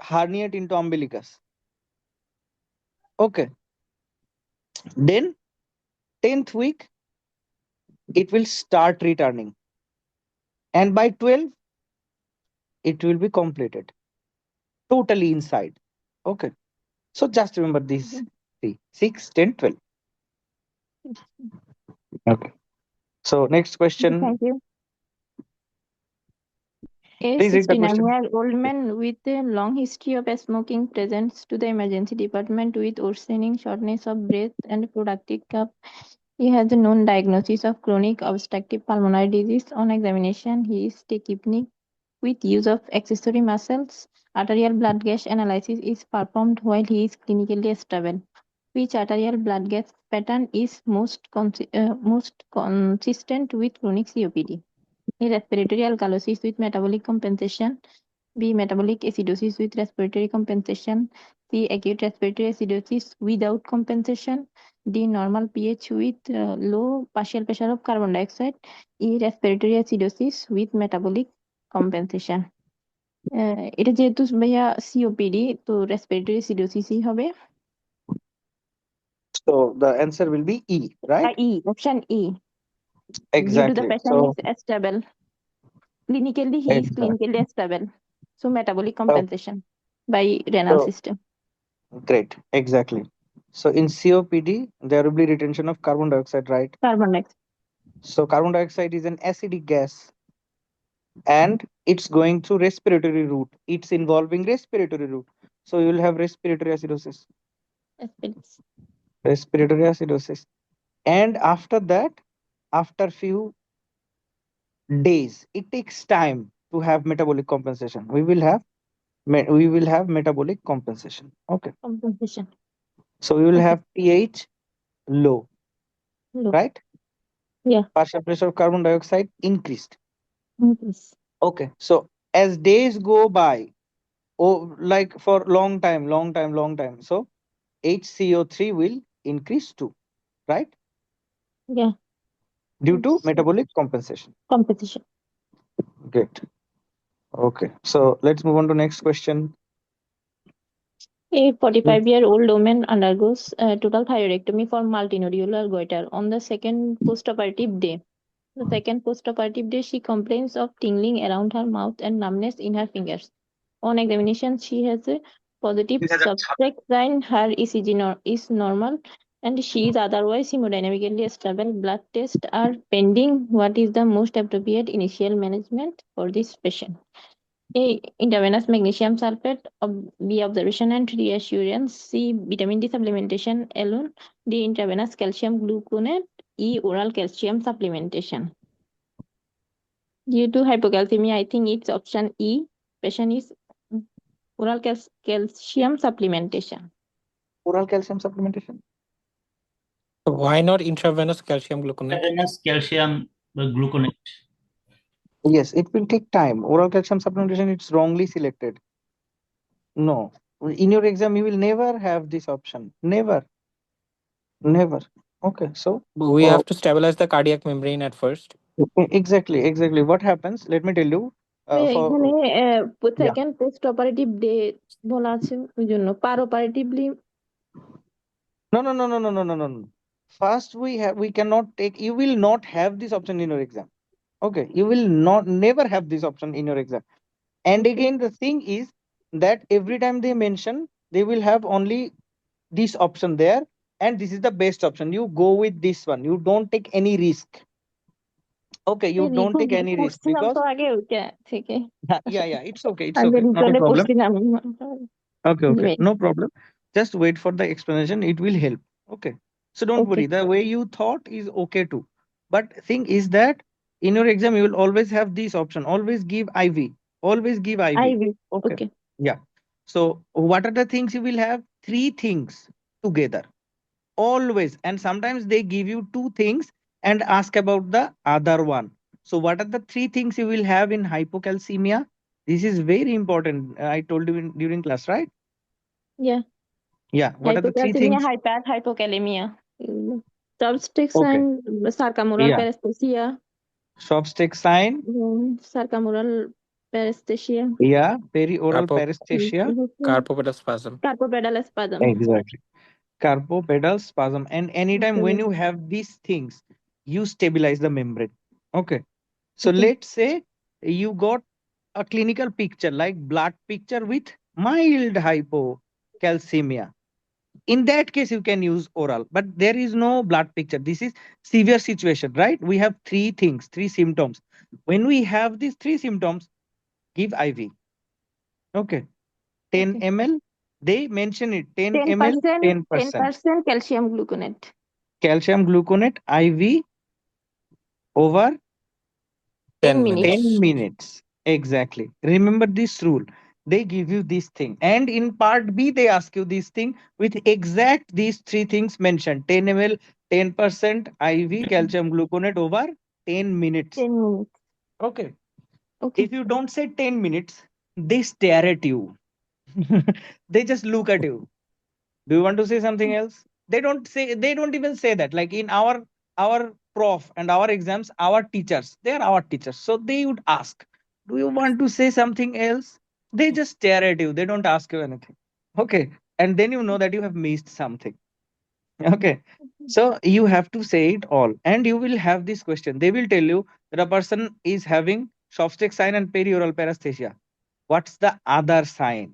herniate into umbilicus. Okay. Then 10th week, it will start returning. And by 12, it will be completed. Totally inside. Okay. So just remember these three: 6, 10, 12. Okay. So next question. Thank you. A Please read the question. 69-year-old man with a long history of smoking presents to the emergency department with worsening shortness of breath and productive cough. He has a known diagnosis of chronic obstructive pulmonary disease. On examination, he is tachypneic with use of accessory muscles. Arterial blood gas analysis is performed while he is clinically stable. Which arterial blood gas pattern is most consistent with chronic COPD? A. Respiratory alkalosis with metabolic compensation. B. Metabolic acidosis with respiratory compensation. C. Acute respiratory acidosis without compensation. D. Normal pH with low partial pressure of carbon dioxide. E. Respiratory acidosis with metabolic compensation. এটা যেহেতু ভাইয়া COPD তো respiratory অ্যাসিডোসিসই হবে। So the answer will be E, right? E, option E. Due to the Exactly. patient So is stable. Clinically, he is exactly. clinically stable. So metabolic Oh, compensation by renal so system. great. Exactly. So in COPD, there will be retention of carbon dioxide, right? Carbon dioxide. So carbon dioxide is an acidic gas, and it's going through respiratory route. It's involving respiratory route. So you will have respiratory acidosis. Aspects. Respiratory acidosis. And after that, after few days, it takes time to have metabolic compensation. We will have metabolic compensation. Okay. Compensation. So we will Okay. have pH low, Low. right? Yeah. Partial pressure of carbon dioxide increased. Increase. Okay. So as days go by, oh, like for long time, long time, long time. So HCO3 will increase too, right? Yeah. Due to metabolic compensation. Compensation. Great. Okay. So let's move on to next question. A 45-year-old woman undergoes total thyroidectomy for multinodular goiter on the second postoperative day. The second postoperative day, she complains of tingling around her mouth and numbness in her fingers. On examination, she has a positive substrate sign. Her ECG is normal and she is otherwise hemodynamically stable. Blood tests are pending. What is the most appropriate initial management for this patient? A. Intravenous magnesium sulfate. B. Observation and reassurance. C. Vitamin D supplementation alone. D. Intravenous calcium gluconate. E. Oral calcium supplementation. Due to hypocalcemia, I think it's option E. Patient is oral calcium supplementation. Oral calcium supplementation. Why not intravenous calcium gluconate? Intravenous calcium gluconate. Yes, it will take time. Oral calcium supplementation, it's wrongly selected. No. In your exam, you will never have this option. Never. Never. Okay. So We have to stabilize the cardiac membrane at first. exactly. What happens? Let me tell you. এখানে Yeah. Second post operative day বলা আছে ওই জন্য পার অপারেটিভলি No. First, we cannot take. You will not have this option in your exam. Okay. You will not never have this option in your exam. And Okay. again, the thing is that every time they mention, they will have only this option there, and this is the best option. You go with this one. You don't take any risk. Okay, you don't take any risk পড়ছিলাম because তো আগে ওইটা থেকে yeah, it's okay, it's আগে okay, not a রিটার্নে problem. পড়ছিলাম Okay, Anyway. no problem. Just wait for the explanation. It will help. Okay, so don't Okay. worry. The way you thought is okay too. But thing is that in your exam you will always have this option. Always give IV. Always give IV. IV. Okay. Okay. Yeah. So what are the things you will have? Three things together. Always. And sometimes they give you two things and ask about the other one. So what are the three things you will have in hypocalcemia? This is very important. I told you during class, right? Yeah. Yeah. What are the three Hypocalcemia, things? hypokalemia. Substrate Okay. sign, sarcomural Yeah. paresthesia, Shopstick sign. sarcomural paresthesia, Yeah. Perioral Carpo- paresthesia. Carpopedal spasm. carpopedal spasm. Exactly. Carpopedal spasm. And anytime when you have these things, you stabilize the membrane. Okay. So Okay. let's say you got a clinical picture like blood picture with mild hypocalcemia. In that case, you can use oral, but there is no blood picture. This is severe situation, right? We have three things, three symptoms. When we have these three symptoms, give IV. Okay. 10 Okay. ml. They mention it 10 10%, ml, 10%. 10% calcium gluconate. Calcium gluconate IV over 10 10 minutes. 10 minutes. Exactly. Remember this rule. They give you this thing. And in part B, they ask you this thing with exact these three things mentioned. 10 ml, 10% IV calcium gluconate over 10 minutes. 10 minutes. Okay. Okay. If you don't say 10 minutes, they stare at you. They just look at you. Do you want to say something else? They don't even say that. Like in our prof and our exams, our teachers, they are our teachers. So they would ask, do you want to say something else? They just stare at you. They don't ask you anything. Okay. And then you know that you have missed something. Okay. So you have to say it all. And you will have this question. They will tell you that a person is having Shopstick sign and perioral paresthesia. What's the other sign?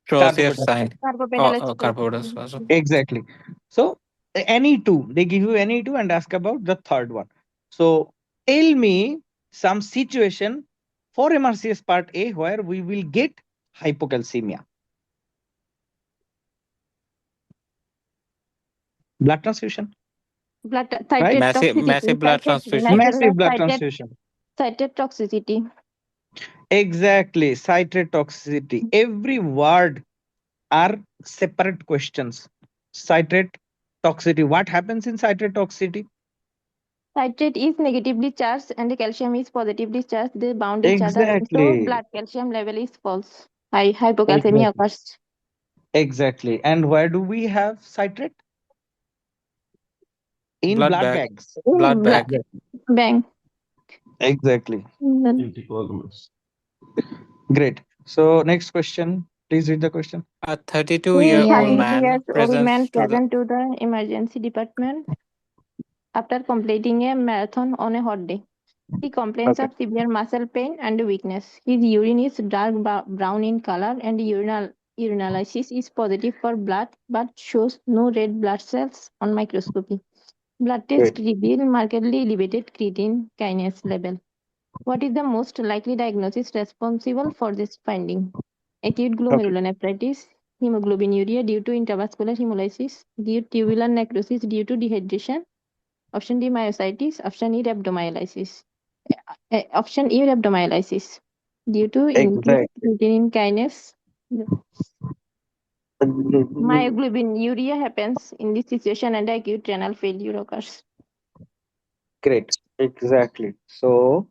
Troisier Carpopedal sign. Carpopedal Carpopedal spasm. spasm. Exactly. So any two, they give you any two and ask about the third one. So tell me some situation for MRCS part A where we will get hypocalcemia. Blood transfusion. Blood Right? cited Massive toxicity. blood Cited transfusion. Massive blood cited- transfusion. Cited toxicity. Exactly. Citrate toxicity. Every word are separate questions. Citrate toxicity. What happens in citrate toxicity? Citrate is negatively charged and the calcium is positively charged. They bound each other. So Exactly. blood calcium level is false. Hypocalcemia occurs. Exactly. And where do we have citrate? In Blood blood bag. bags. Blood bag. Bang. Exactly. Then Great. So next question, Please read the question. A A 32-year-old 32 man years old man presents to the present to the emergency department after completing a marathon on a hot day. He complains Okay. of severe muscle pain and weakness. His urine is dark brown in color and urinalysis is positive for blood but shows no red blood cells on microscopy. Blood Great. test reveal markedly elevated creatine kinase level. What is the most likely diagnosis responsible for this finding? Acute Okay. glomerulonephritis, hemoglobinuria due to intravascular hemolysis, tubular necrosis due to dehydration, option D myositis, option E rhabdomyolysis. Option E rhabdomyolysis due to increased Exactly. creatine kinase. Myoglobinuria happens in this situation and acute renal failure occurs. Great. Exactly. So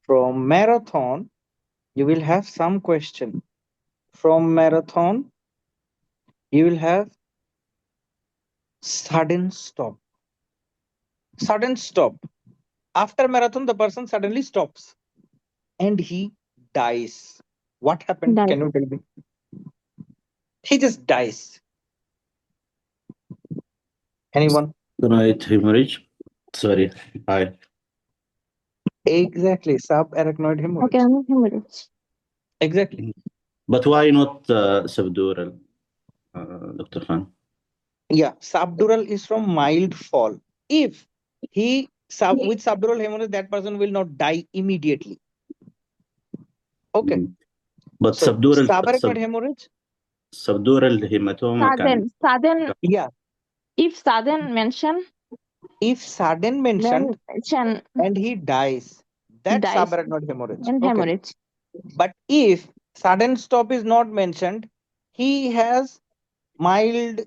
from marathon, you will have some question. From marathon, you will have sudden stop. Sudden stop. After marathon, the person suddenly stops and he dies. What happened? Died. Can you tell me? He just dies. Anyone? Right hemorrhage. Sorry. Hi. Exactly. Subarachnoid Okay, hemorrhage. hemorrhage. Exactly. But why not subdural, Dr. Khan? Yeah. Subdural is from mild fall. If he with subdural hemorrhage, that person will not die immediately. Okay. Mhm. But So subarachnoid hemorrhage. subdural hematoma can. Sudden, Yeah. if sudden mention, If sudden then mentioned mention and he dies, that's dies subarachnoid hemorrhage. and Okay. hemorrhage. But if sudden stop is not mentioned, he has mild,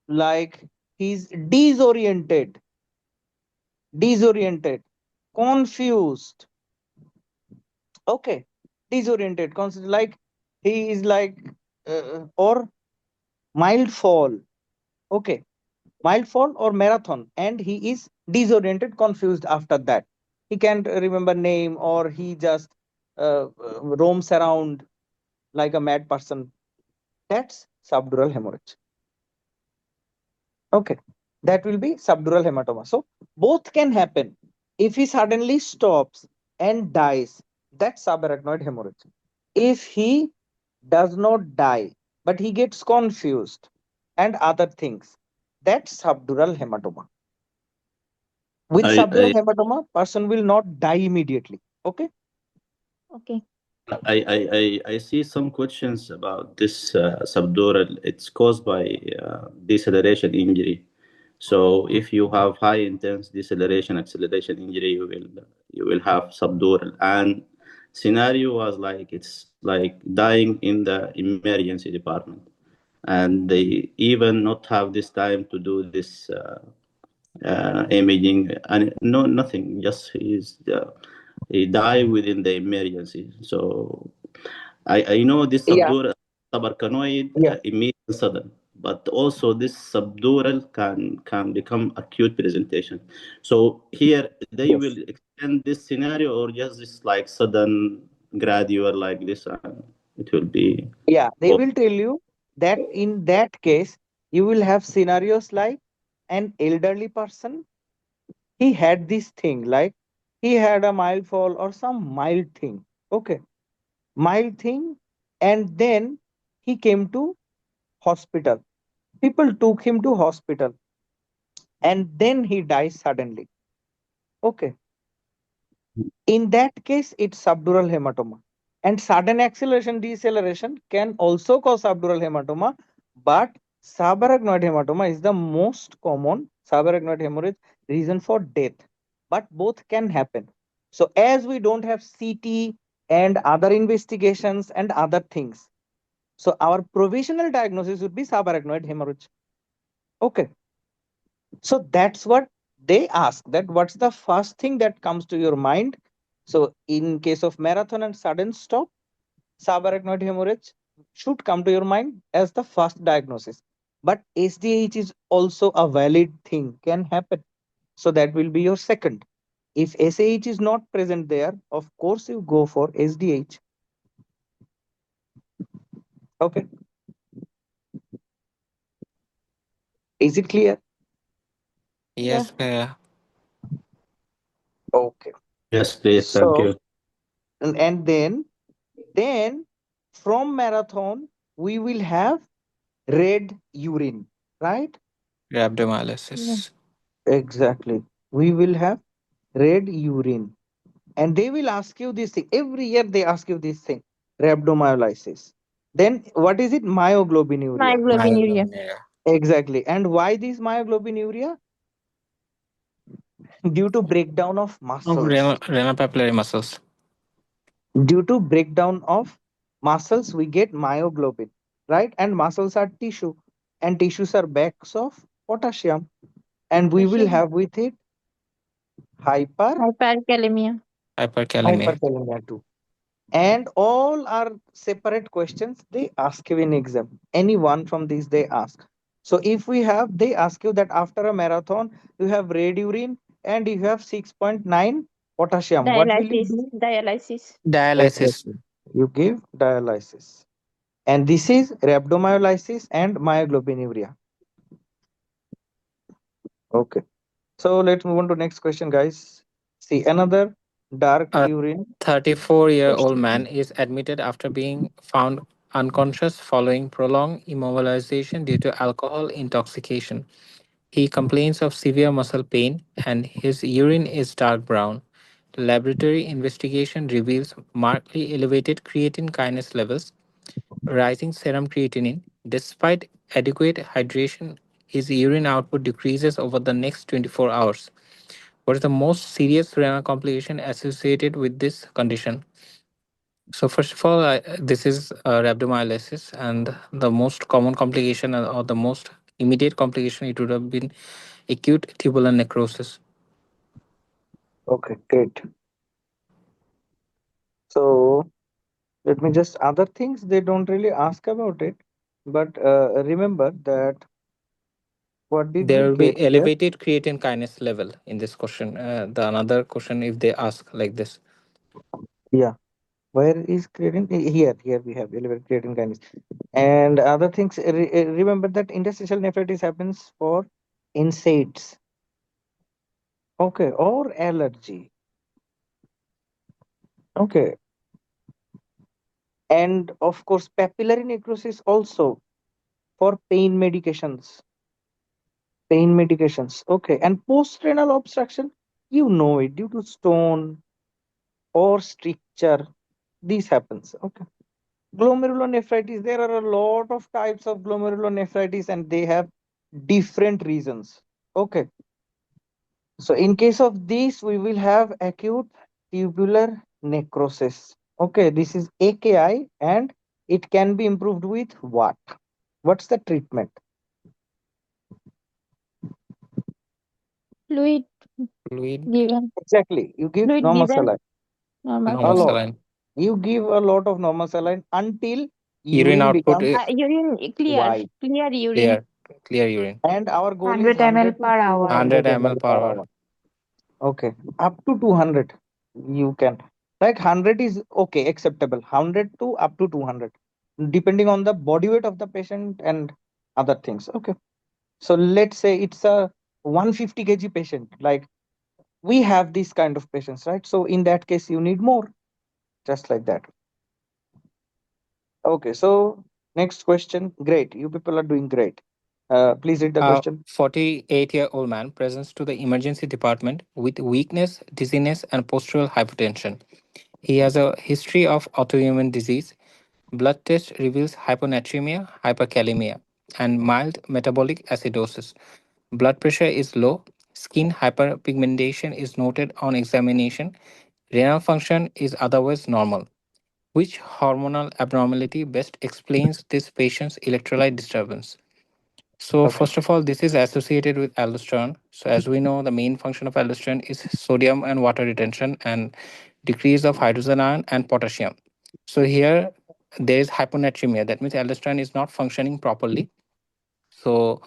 like he's disoriented, confused. Okay. Disoriented, like he is like, or mild fall. Okay. Mild fall or marathon, and he is disoriented, confused after that. He can't remember name, or he just roams around like a mad person. That's subdural hemorrhage. Okay, that will be subdural hematoma. So both can happen. If he suddenly stops and dies, that's subarachnoid hemorrhage. If he does not die, but he gets confused and other things, that's subdural hematoma. With I, subdural hematoma, person will not die immediately. Okay. Okay. I see some questions about this subdural. It's caused by deceleration injury. So if you have high intense deceleration acceleration injury, you will have subdural. And scenario was like it's like dying in the emergency department, and they even not have this time to do this imaging and no nothing. Just he died within the emergency. So I know this Yeah. subdural subarachnoid Yeah. immediate sudden, but also this subdural can become acute presentation. So here they Yes. will extend this scenario or just this like sudden gradual like this, and it will be. Yeah. They will tell you that in that case, you will have scenarios like an elderly person. He had this thing, like he had a mild fall or some mild thing. Okay. Mild thing. And then he came to hospital. People took him to hospital. And then he dies suddenly. Okay. In that case, it's subdural hematoma. And sudden acceleration, deceleration can also cause subdural hematoma, but subarachnoid hematoma is the most common subarachnoid hemorrhage reason for death. But both can happen. So, as we don't have CT and other investigations and other things, so our provisional diagnosis would be subarachnoid hemorrhage. Okay. So that's what they ask, that what's the first thing that comes to your mind. So in case of marathon and sudden stop, subarachnoid hemorrhage should come to your mind as the first diagnosis. But SDH is also a valid thing, can happen. So that will be your second. If SAH is not present there, of course you go for SDH. Okay, is it clear? Yes, Okay, Yes, please. Thank so you. and then from marathon we will have red urine, right? Yeah. rhabdomyolysis. Exactly. We will have red urine. And they will ask you this thing. Every year they ask you this thing. Rhabdomyolysis. Then what is it? Myoglobinuria. Myoglobinuria. Myoglobinuria. Exactly. And why this myoglobinuria? Due to breakdown of Of muscles. renal papillary muscles. Due to breakdown of muscles, we get myoglobin, right? And muscles are tissue. And tissues are bags of potassium. And we will Potassium. have with it hyper Hyperkalemia. Hyperkalemia. hyperkalemia too. And all are separate questions they ask you in exam. Any one from these they ask. So if we have, they ask you that after a marathon you have red urine and you have 6.9 potassium, what will you Dialysis. do? Dialysis. Dialysis. Exactly, you give dialysis. And this is rhabdomyolysis and myoglobinuria. Okay, so let's move on to next question, guys. See, another dark A urine 34-year-old man question. is admitted after being found unconscious following prolonged immobilization due to alcohol intoxication. He complains of severe muscle pain and his urine is dark brown. Laboratory investigation reveals markedly elevated creatine kinase levels, rising serum creatinine. Despite adequate hydration, his urine output decreases over the next 24 hours. What is the most serious renal complication associated with this condition? So first of all, this is rhabdomyolysis, and the most common complication or the most immediate complication it would have been acute tubular necrosis. Okay, great. So let me just other things they don't really ask about it, but remember that what did we There will get be here? elevated creatine kinase level in this question. The another question, if they ask like this, Yeah, where is creatine? Here we have elevated creatine kinase. And other things, remember that interstitial nephritis happens for NSAIDs, okay, or allergy, okay, and of course papillary necrosis also for pain medications, okay, and post-renal obstruction, you know it, due to stone or stricture, this happens, okay. Glomerulonephritis, there are a lot of types of glomerulonephritis and they have different reasons, okay. So in case of this, we will have acute tubular necrosis. Okay, this is AKI and it can be improved with what? What's the treatment? Fluid fluid, given. Exactly. You give Fluid normal given. saline. Normal A normal saline. lot. saline, You give a lot of normal saline until urine urine output, becomes Urine clear. white. Clear urine. clear, clear urine, And our goal is 100 ml 100 to per hour. 100 200 ml ml per per hour. hour. Okay. Up to 200 you can. Like 100 is okay, acceptable. 100 to up to 200, depending on the body weight of the patient and other things. Okay. So let's say it's a 150 kg patient. Like we have these kind of patients, right? So in that case, you need more, just like that. Okay. So next question. Great. You people are doing great. Please read the A question. 48-year-old man presents to the emergency department with weakness, dizziness, and postural hypotension. He has a history of autoimmune disease. Blood test reveals hyponatremia, hyperkalemia, and mild metabolic acidosis. Blood pressure is low. Skin hyperpigmentation is noted on examination. Renal function is otherwise normal. Which hormonal abnormality best explains this patient's electrolyte disturbance? So, Okay. first of all, this is associated with aldosterone. So, as we know, the main function of aldosterone is sodium and water retention and decrease of hydrogen ion and potassium. So, here there is hyponatremia. That means aldosterone is not functioning properly. So,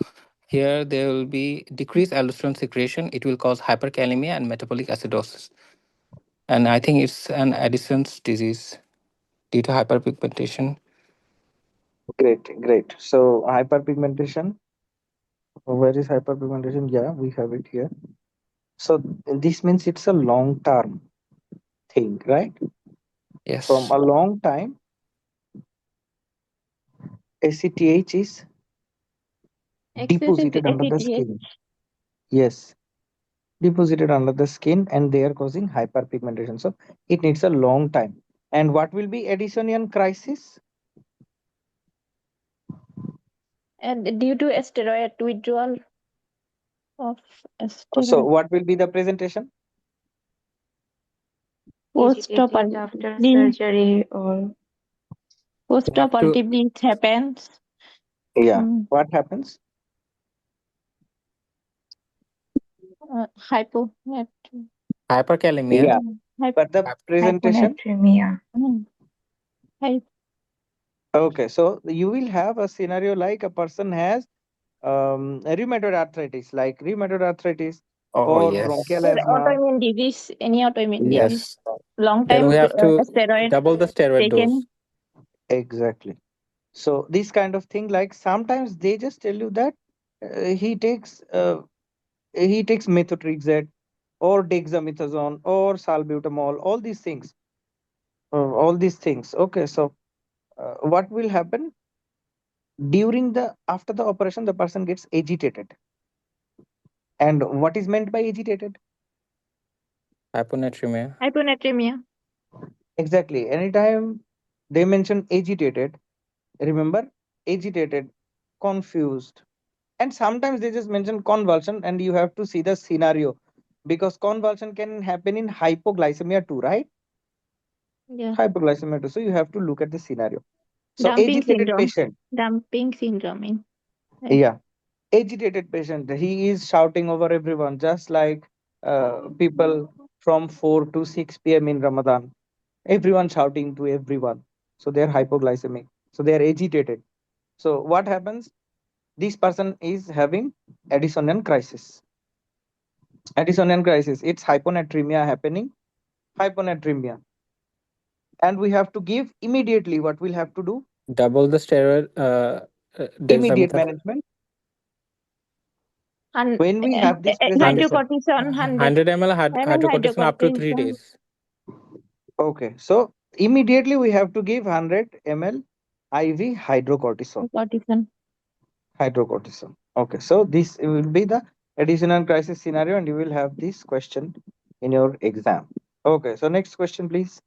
here there will be decreased aldosterone secretion. It will cause hyperkalemia and metabolic acidosis. And I think it's an Addison's disease due to hyperpigmentation. Great. So hyperpigmentation. Where is hyperpigmentation? Yeah, we have it here. So this means it's a long term thing, right? From Yes. a long time, ACTH is Excessive deposited under the ACTH. skin. Yes, deposited under the skin, and they are causing hyperpigmentation. So it needs a long time. And what will be Addisonian crisis? And due to steroid withdrawal of So steroid. what will be the presentation? Agitated after Postoperatively, surgery or You have to it happens. Yeah. Mm, What happens? hyponatremia. hyperkalemia. Yeah. But the presentation? hyponatremia. Hy- Okay. So you will have a scenario like a person has rheumatoid arthritis, like rheumatoid arthritis Oh, or yes. bronchial asthma. autoimmune disease, any autoimmune disease. Yes, Yes. Long Then time we have to steroid double the steroid dose. taken. exactly. So this kind of thing, like sometimes they just tell you that he takes methotrexate or dexamethasone or salbutamol, all these things. Okay, so what will happen during the after the operation? The person gets agitated, and what is meant by agitated? Hyponatremia. Hyponatremia. Exactly. Anytime they mention agitated, remember agitated, confused, and sometimes they just mention convulsion, and you have to see the scenario because convulsion can happen in hypoglycemia too, right? Yeah. Hypoglycemia too. So you have to look at the scenario. So Dumping agitated syndrome. patient, Dumping syndrome. Right. yeah, agitated patient. He is shouting over everyone, just like people from 4 to 6 p.m. in Ramadan. Everyone shouting to everyone. So they are hypoglycemic. So they are agitated. So what happens? This person is having Addisonian crisis. Addisonian crisis. It's hyponatremia happening. Hyponatremia. And we have to give immediately. What we'll have to do? Double the steroid Immediate dexamethasone. management. And When we have this presentation. hydrocortisone 100 100 ml ml hydrocortisone up to 3 hydrocortisone. days. Okay. So immediately we have to give 100 ml IV hydrocortisone. Cortisone. Hydrocortisone. Okay. So this will be the additional crisis scenario, and you will have this question in your exam. Okay. So next question, please.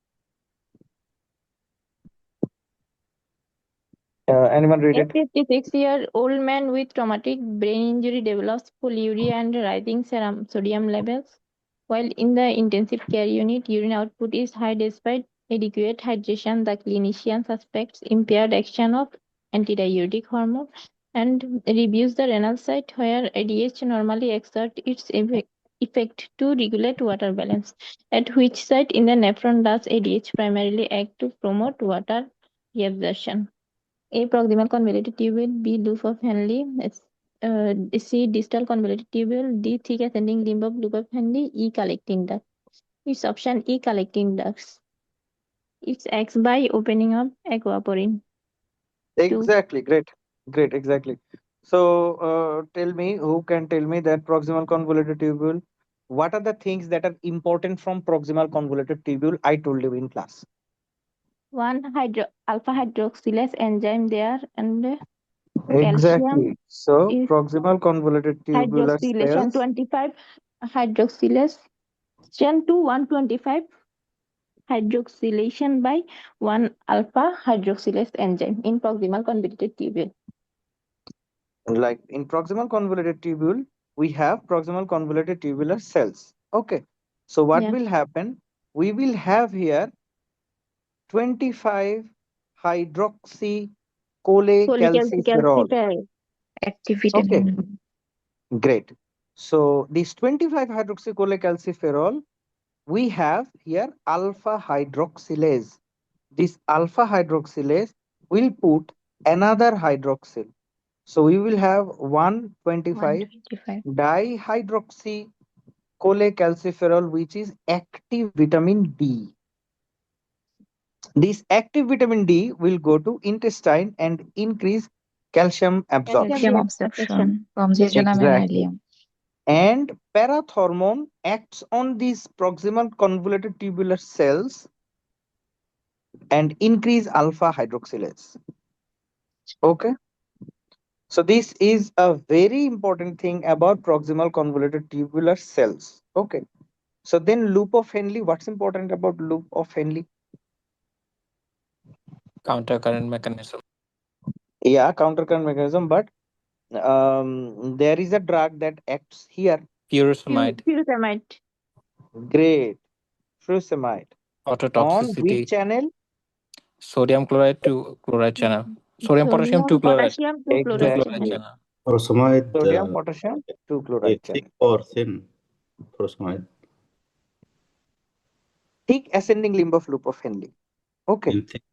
Anyone read A it? 56-year-old man with traumatic brain injury develops polyuria and rising serum sodium levels. While in the intensive care unit, urine output is high despite adequate hydration. The clinician suspects impaired action of antidiuretic hormone and reviews the renal site where ADH normally exerts its effect to regulate water balance. At which site in the nephron does ADH primarily act to promote water reabsorption? A. Proximal convoluted tubule. B. Loop of Henle. C. Distal convoluted tubule. D. Thick ascending limb of loop of Henle. E. Collecting duct. It's option E. Collecting ducts. It acts by opening up aquaporin. Exactly. Great. Exactly. So tell me, who can tell me that proximal convoluted tubule? What are the things that are important from proximal convoluted tubule? I told you in class. One alpha hydroxylase enzyme there, and calcium Exactly. So is proximal convoluted tubular hydroxylation cells. 25 hydroxylation to 125 hydroxylation by 1 alpha hydroxylase enzyme in proximal convoluted tubule. Like in proximal convoluted tubule, we have proximal convoluted tubular cells. Okay. So what Yeah. will happen? We will have here 25 hydroxy cholecalciferol. Cholecalciferol. Active Okay, vitamin. great. So this 25 hydroxy cholecalciferol, we have here alpha hydroxylase. This alpha hydroxylase will put another hydroxyl. So we will have 125 125. dihydroxy cholecalciferol, which is active vitamin D. This active vitamin D will go to intestine and increase calcium absorption. Calcium absorption from jejunum and Exactly. ileum. And parathormone acts on these proximal convoluted tubular cells and increase alpha hydroxylase. Okay. So this is a very important thing about proximal convoluted tubular cells. Okay. So then loop of Henle, what's important about loop of Henle? Countercurrent mechanism. Yeah, countercurrent mechanism, but there is a drug that acts here. Furosemide. Furosemide. Great. Furosemide. On Phototoxicity. which channel? Sodium chloride to chloride channel. Sodium potassium to chloride. Potassium to To chloride Exactly. chloride channel. channel. Furosemide, Sodium, potassium, two chloride channel. thick or thin? Furosemide. Thick ascending limb of loop of Henle. Okay. In thick.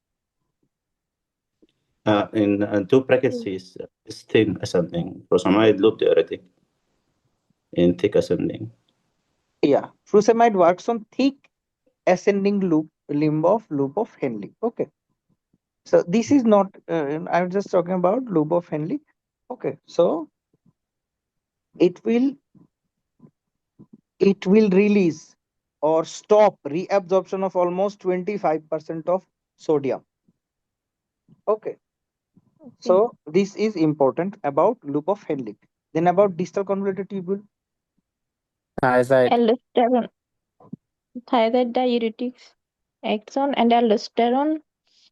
In two brackets is thin ascending. Furosemide loop diuretic in thick ascending. Yeah. Furosemide works on thick ascending limb of loop of Henle. Okay. So this is not, I'm just talking about loop of Henle. Okay. So it will release or stop reabsorption of almost 25% of sodium. Okay. So this is important about loop of Henle. Then about distal convoluted tubule. Thiazide. Aldosterone. Thiazide diuretics acts on and aldosterone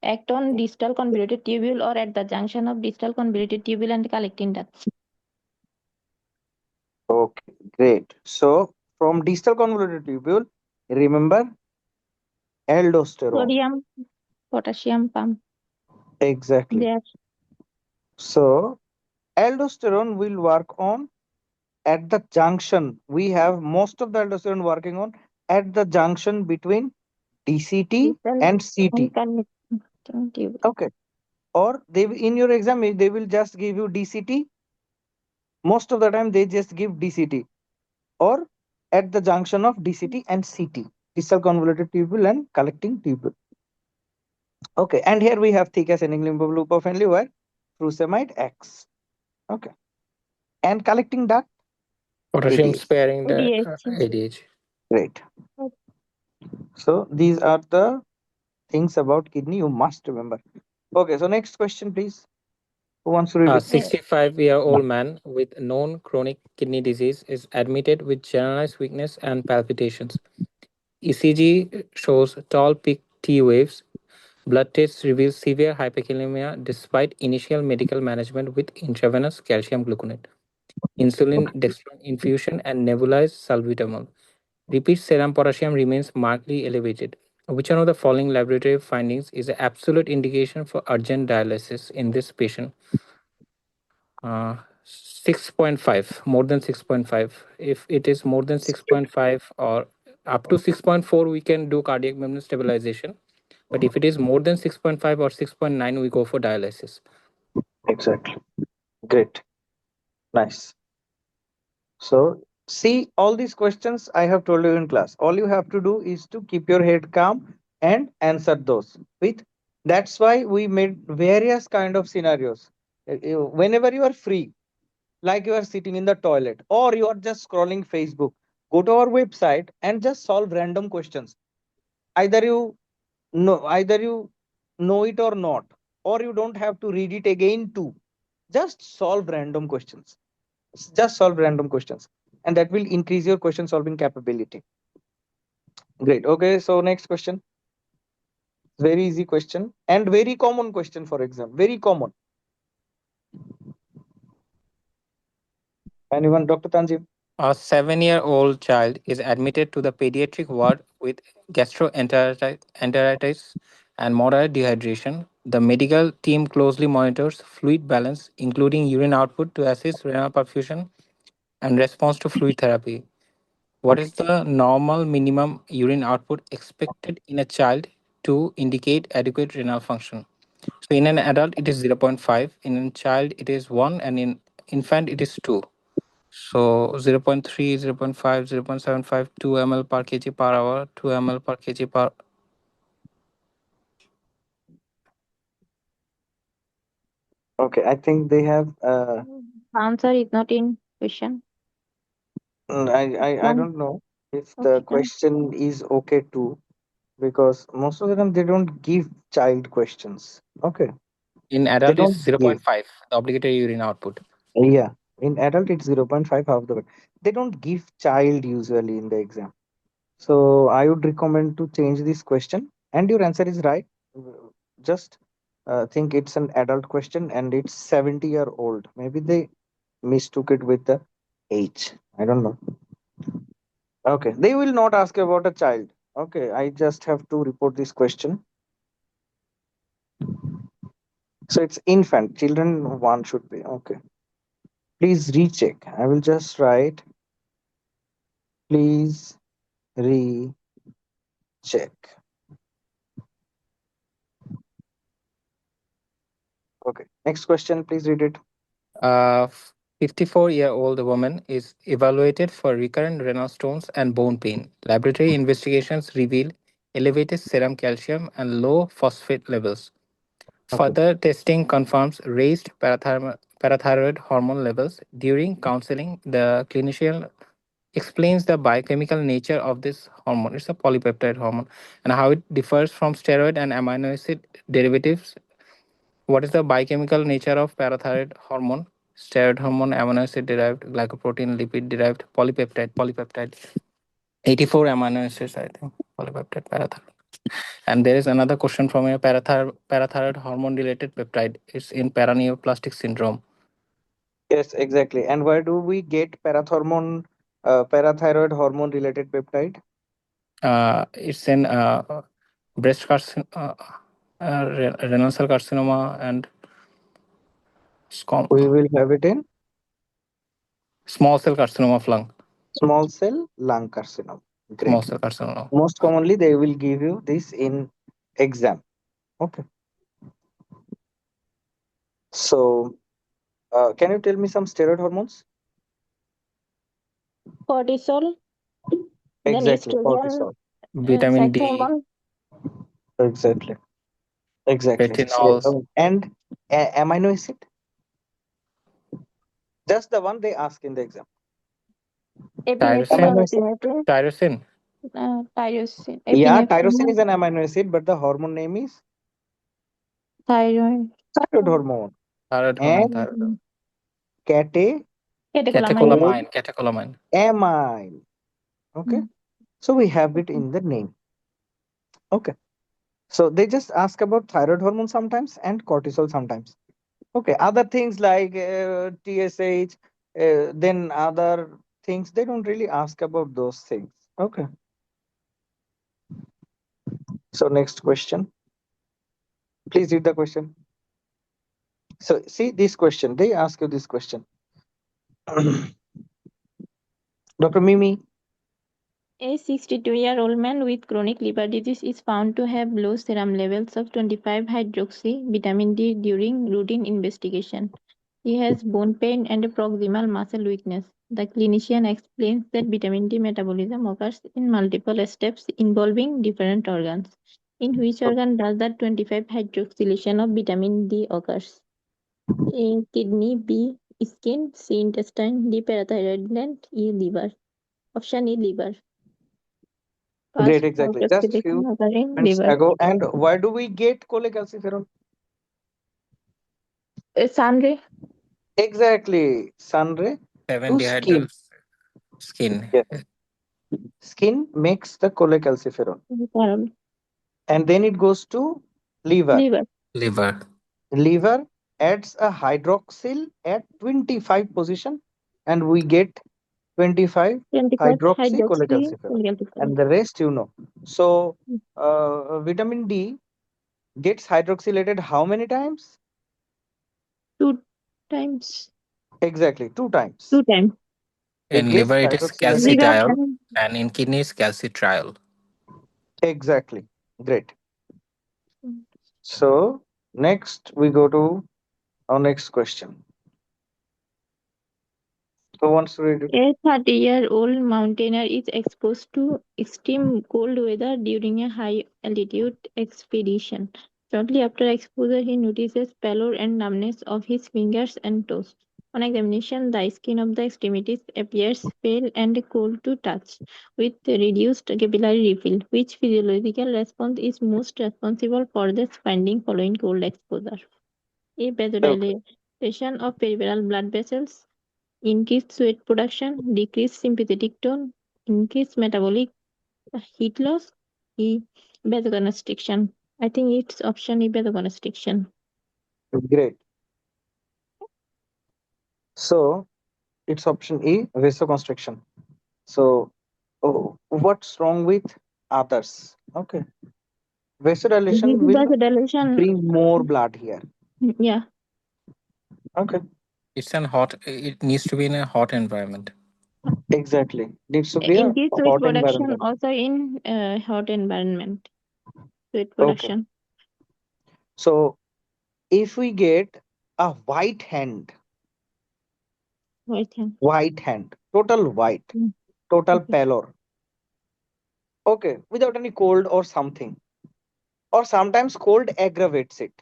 act on distal convoluted tubule or at the junction of distal convoluted tubule and collecting duct. Okay, great. So from distal convoluted tubule, remember aldosterone. Sodium, potassium pump. Exactly. There. So aldosterone will work on at the junction. We have most of the aldosterone working on at the junction between DCT Distal and CT. connecting tubule. Okay. Or they in your exam they will just give you DCT. Most of the time they just give DCT or at the junction of DCT and CT, distal convoluted tubule and collecting tubule. Okay, and here we have thick ascending limb of loop of Henle where furosemide acts. Okay, and collecting duct. Potassium ADH. sparing the ADH. ADH. Great. So these are the things about kidney you must remember. Okay, so next question, please. Who wants to read A it? 65-year-old man with known chronic kidney disease is admitted with generalized weakness and palpitations. ECG shows tall peak T waves. Blood tests reveal severe hyperkalemia despite initial medical management with intravenous calcium gluconate, insulin dextran infusion, and nebulized salbutamol. Repeat serum potassium remains markedly elevated. Which one of the following laboratory findings is an absolute indication for urgent dialysis in this patient? 6.5, more than 6.5. If it is more than 6.5 or up to 6.4, we can do cardiac membrane stabilization. But if it is more than 6.5 or 6.9, we go for dialysis. Exactly. Great. Nice. So see all these questions I have told you in class. All you have to do is to keep your head calm and answer those with. That's why we made various kind of scenarios. Whenever you are free, like you are sitting in the toilet or you are just scrolling Facebook, go to our website and just solve random questions. Either either you know it or not, or you don't have to read it again too. Just solve random questions. Just solve random questions, and that will increase your question solving capability. Great. Okay, so next question. Very easy question and very common question for exam. Very common. Anyone, Dr. Tanjim? A 7-year-old child is admitted to the pediatric ward with gastroenteritis and moderate dehydration. The medical team closely monitors fluid balance, including urine output, to assess renal perfusion and response to fluid therapy. What is the normal minimum urine output expected in a child to indicate adequate renal function? So, in an adult, it is 0.5, in a child, it is 1, and in infant, it is 2. So 0.3, 0.5, 0.75, 2 ml per kg per hour, 2 ml per kg per Okay, I think they have Answer is not in question. I Done. don't know if Okay, the done. question is okay too, because most of the time they don't give child questions. Okay, In they adult, it's don't give. 0.5, the obligatory urine output. Yeah, in adult it's 0.5 half the weight. They don't give child usually in the exam. So I would recommend to change this question. And your answer is right. Just think it's an adult question and it's 70-year-old. Maybe they mistook it with the age. I don't know. Okay, they will not ask about a child. Okay, I just have to report this question. So it's infant, children one should be. Okay, please recheck. I will just write, please recheck. Okay, next question, please read it. A 54-year-old woman is evaluated for recurrent renal stones and bone pain. Laboratory investigations reveal elevated serum calcium and low phosphate levels. Okay. Further testing confirms raised parathyroid hormone levels. During counseling, the clinician explains the biochemical nature of this hormone. It's a polypeptide hormone and how it differs from steroid and amino acid derivatives. What is the biochemical nature of parathyroid hormone? Steroid hormone, amino acid derived, glycoprotein, lipid derived, polypeptide. 84 amino acids, I think, polypeptide parathyroid. And there is another question from a parathyroid hormone related peptide. It's in paraneoplastic syndrome. Yes, exactly. And where do we get parathyroid hormone related peptide? It's in breast carcinoma, renal cell carcinoma, and We will have it in small cell carcinoma of lung. small cell lung carcinoma. Small Great. cell carcinoma. Most commonly, they will give you this in exam. Okay. So, can you tell me some steroid hormones? Cortisol, then Exactly, estrogen, cortisol. Vitamin sex D, hormone, Exactly, exactly. So, retinols, and amino acid, just the one they ask in the exam. epinephrine or Amino tyrosine, acid. epinephrine, tyrosine, tyrosine, Yeah, epinephrine, tyrosine is an amino acid, but the hormone name is thyroid, thyroid hormone. thyroid hormone, And thyroid. catecholamine. Catecholamine. catecholamine. Okay. Mm. So we have it in the name. Okay. So they just ask about thyroid hormone sometimes and cortisol sometimes. Okay. Other things like TSH, then other things, they don't really ask about those things. Okay. So next question. Please read the question. So see this question. They ask you this question. Dr. Mimi. A 62-year-old man with chronic liver disease is found to have low serum levels of 25-hydroxy vitamin D during routine investigation. He has bone pain and a proximal muscle weakness. The clinician explains that vitamin D metabolism occurs in multiple steps involving different organs. In which organ does the 25-hydroxylation of vitamin D occurs? A. Kidney, B. Skin, C. Intestine, D. Parathyroid gland, E. Liver. Option E. Liver. Great, First exactly. Just few hydroxylation occurring minutes liver. ago. And where do we get cholecalciferol? Sunray. Exactly. Sunray 7 to skin. dehydral skin. Yes. Skin makes the cholecalciferol. Liver. And then it goes to liver. Liver. Liver. Liver adds a hydroxyl at 25 position and we get 25 25 hydroxy hydroxycholecalciferol. cholecalciferol. And the rest you know. So vitamin D gets hydroxylated how many times? 2 times. Exactly, 2 times. 2 times. It In gets liver, it is hydroxylated. Liver. calcidiol, and in kidney, it's calcitriol. Exactly. Great. So next we go to our next question. Who wants to read it? A 30-year-old mountaineer is exposed to extreme cold weather during a high altitude expedition. Shortly after exposure, he notices pallor and numbness of his fingers and toes. On examination, the skin of the extremities appears pale and cold to touch, with reduced capillary refill. Which physiological response is most responsible for this finding following cold exposure? A. Okay. Vasodilation of peripheral blood vessels, increased sweat production, decreased sympathetic tone, increased metabolic heat loss, E. Vasoconstriction. I think it's option E, vasoconstriction. Great. So it's option E, vasoconstriction. So what's wrong with others? Okay. Vasodilation will Vasodilation, bring more blood here. yeah. Okay. It needs to be in a hot environment. Exactly. Needs to be a Increased sweat hot production environment. also in hot environment. Sweat Okay. production. So if we get a white hand, White hand. total white, Mm, total okay. pallor, okay, without any cold or something, or sometimes cold aggravates it.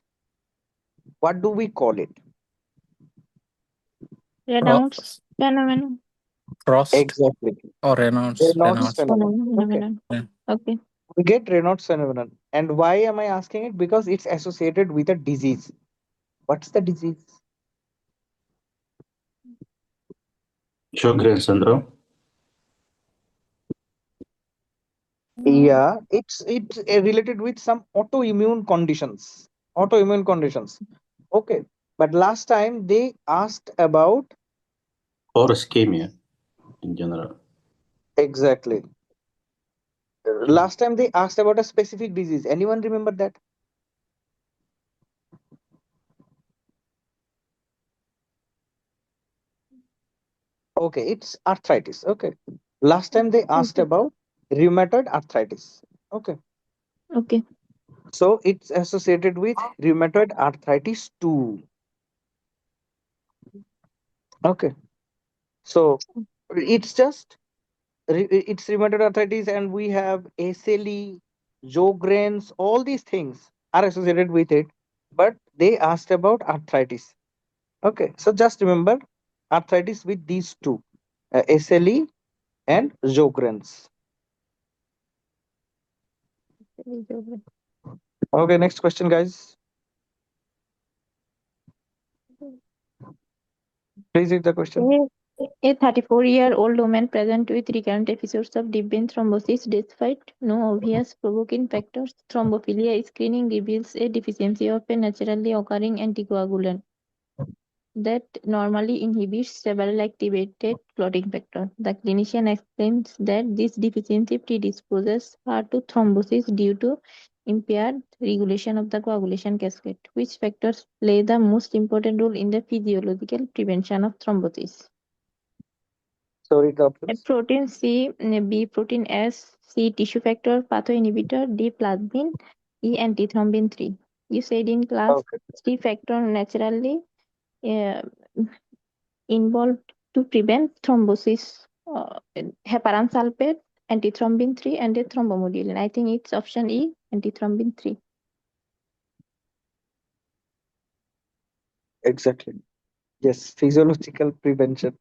What do we call it? Reynolds Frost, phenomenon. Frost Exactly. or Reynolds Raynaud's phenomenon. Okay. Phenomenon. Yeah. Okay. We get Raynaud's phenomenon. And why am I asking it? Because it's associated with a disease. What's the disease? Sjogren syndrome. Yeah, it's related with some autoimmune conditions. Autoimmune conditions. Okay. But last time they asked about Or ischemia in general. exactly. Last time they asked about a specific disease. Anyone remember that? Okay, it's arthritis. Okay. Last time they asked Okay. about rheumatoid arthritis. Okay. Okay. So it's associated with rheumatoid arthritis too. Okay. So it's just it's rheumatoid arthritis, and we have SLE, Sjogren's, all these things are associated with it. But they asked about arthritis. Okay. So just remember arthritis with these two, SLE and Sjogren's. Okay. Next question, guys. Please read the question. A 34-year-old woman present with recurrent episodes of deep vein thrombosis despite no obvious provoking factors. Thrombophilia screening reveals a deficiency of a naturally occurring anticoagulant that normally inhibits several activated clotting factors. The clinician explains that this deficiency predisposes her to thrombosis due to impaired regulation of the coagulation cascade. Which factors play the most important role in the physiological prevention of thrombosis? Sorry, the A options. protein C, B protein S, C tissue factor pathoinhibitor, D plasmin, E antithrombin 3. You said in class Okay. C factor naturally uh, involved to prevent thrombosis, heparan sulfate, antithrombin 3, and a thrombomodulin. I think it's option E, antithrombin 3. Exactly. Yes, physiological prevention.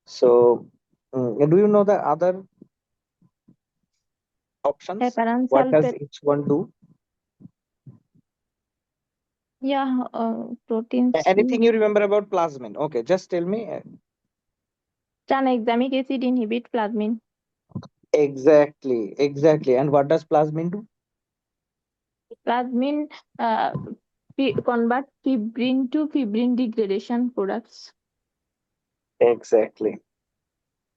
So, do you know the other options? Heparan What does sulfate, each one do? yeah, protein C. Anything you remember about plasmin? Okay, just tell me. Tranexamic acid inhibit plasmin. Exactly. And what does plasmin do? Plasmin convert fibrin to fibrin degradation products. Exactly.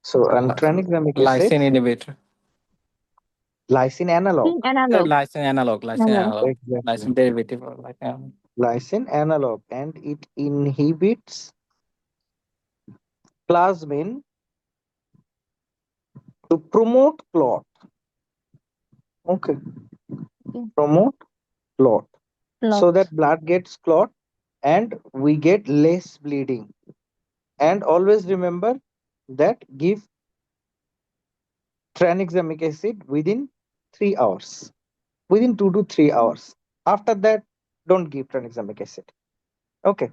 So, tranexamic acid, Lysine inhibitor. lysine analog. Analog. Lysine analog. Exactly. Lysine derivative or like Lysine analog, and it inhibits plasmin to promote clot. Okay, Okay. promote clot. So Lot. that blood gets clot and we get less bleeding. And always remember that give tranexamic acid within 3 hours, within 2 to 3 hours. After that, don't give tranexamic acid. Okay.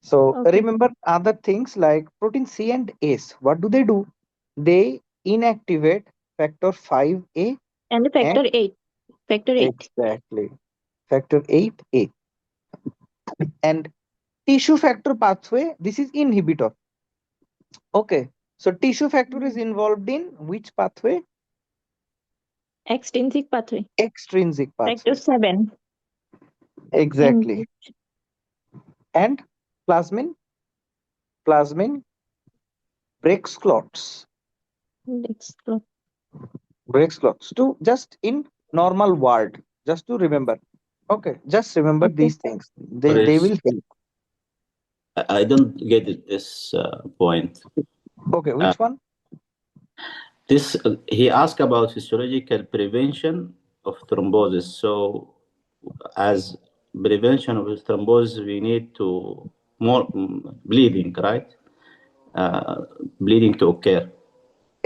So Okay. remember other things like protein C and S. What do? They inactivate factor 5A And and factor 8. Factor 8. exactly factor 8A. And tissue factor pathway, this is inhibitor. Okay. So tissue factor is involved in which pathway? Extrinsic pathway. Extrinsic Factor pathway. 7. Exactly. And plasmin breaks clots. Breaks clots to just in normal word, just to remember. Okay, just remember Okay. these things. They Sorry, will help. I don't get it, this point. Okay, which one? This he asked about physiological prevention of thrombosis. So, as prevention of thrombosis, we need to more bleeding, right? Bleeding to occur.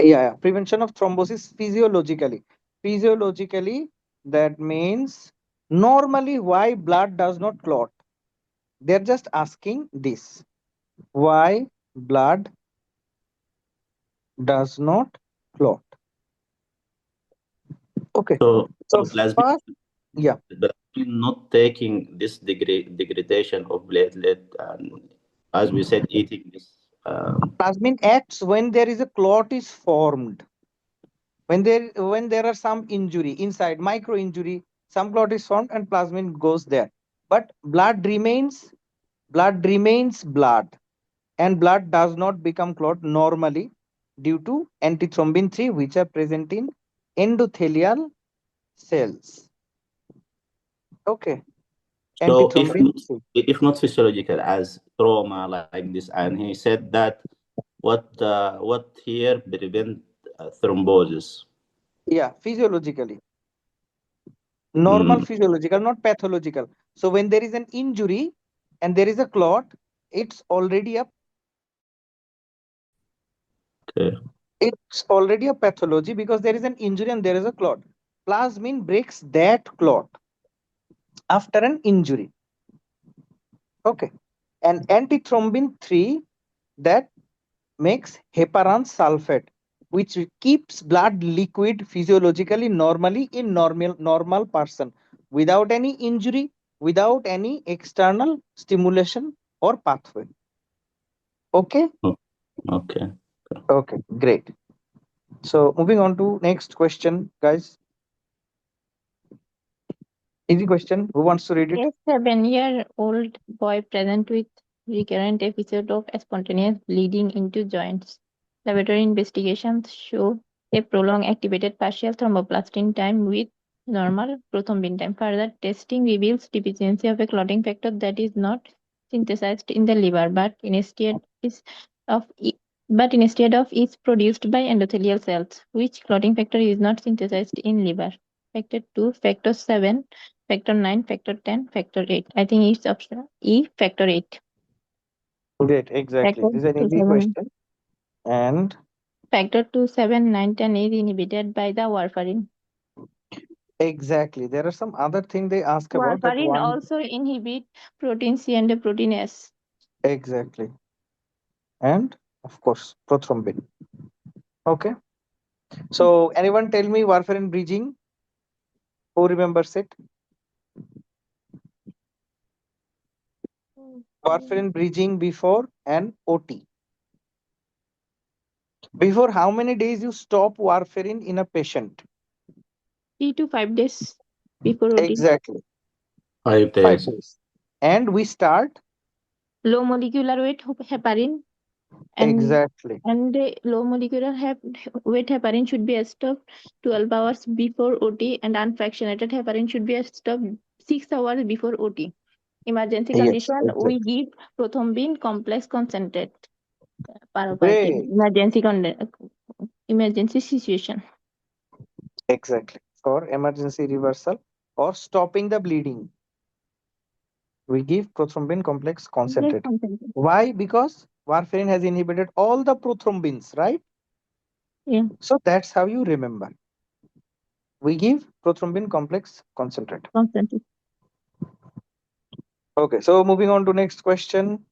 Yeah, prevention of thrombosis physiologically. Physiologically, that means normally why blood does not clot. They're just asking this. Why blood does not clot. Okay. So, So plasma first, yeah, not taking this degradation of platelet, and as we said, eating this. plasmin acts when there is a clot is formed. When there are some injury inside, micro injury, some clot is formed and plasmin goes there. But blood remains blood, and blood does not become clot normally due to antithrombin 3, which are present in endothelial cells. Okay. So, Antithrombin 3. if not physiological, as trauma like this, and he said that what here prevent thrombosis. Yeah, physiologically. Normal Mm, physiological, not pathological. So when there is an injury and there is a clot, it's already a okay. it's already a pathology because there is an injury and there is a clot. Plasmin breaks that clot after an injury. Okay. And antithrombin 3 that makes heparan sulfate, which keeps blood liquid physiologically normally in normal person without any injury, without any external stimulation or pathway. Okay. Okay. Okay, great. So moving on to next question, guys. Easy question. Who wants to read it? A 7-year-old boy present with recurrent episode of spontaneous bleeding into joints. Laboratory investigations show a prolonged activated partial thromboplastin time with normal prothrombin time. Further testing reveals deficiency of a clotting factor that is not synthesized in the liver, but instead is produced by endothelial cells, which clotting factor is not synthesized in liver. Factor 2, factor 7, factor 9, factor 10, factor 8. I think it's optional. E, factor 8. Great, exactly. Factor This is an 2, easy 7. question. And Factor 2, 7, 9, 10 is inhibited by the warfarin. exactly. There are some other thing they ask about that Warfarin one. also inhibit protein C and protein S. Exactly. And of course, prothrombin. Okay. So anyone tell me warfarin bridging? Who remembers it? Warfarin bridging before an OT. Before how many days you stop warfarin in a patient? 3 to 5 days before OT. Exactly. 5 5 days. days. And we start Low molecular weight heparin and exactly. the low molecular weight heparin should be stopped 12 hours before OT, and unfractionated heparin should be stopped 6 hours before OT. Emergency Yes, condition, we exactly. give prothrombin complex concentrate. Great. Emergency situation. Exactly. For emergency reversal or stopping the bleeding, we give prothrombin complex concentrate. Why? Because warfarin has inhibited all the prothrombins, right? Yeah. So that's how you remember. We give prothrombin complex concentrate. Concentrate. Okay, so moving on to next question.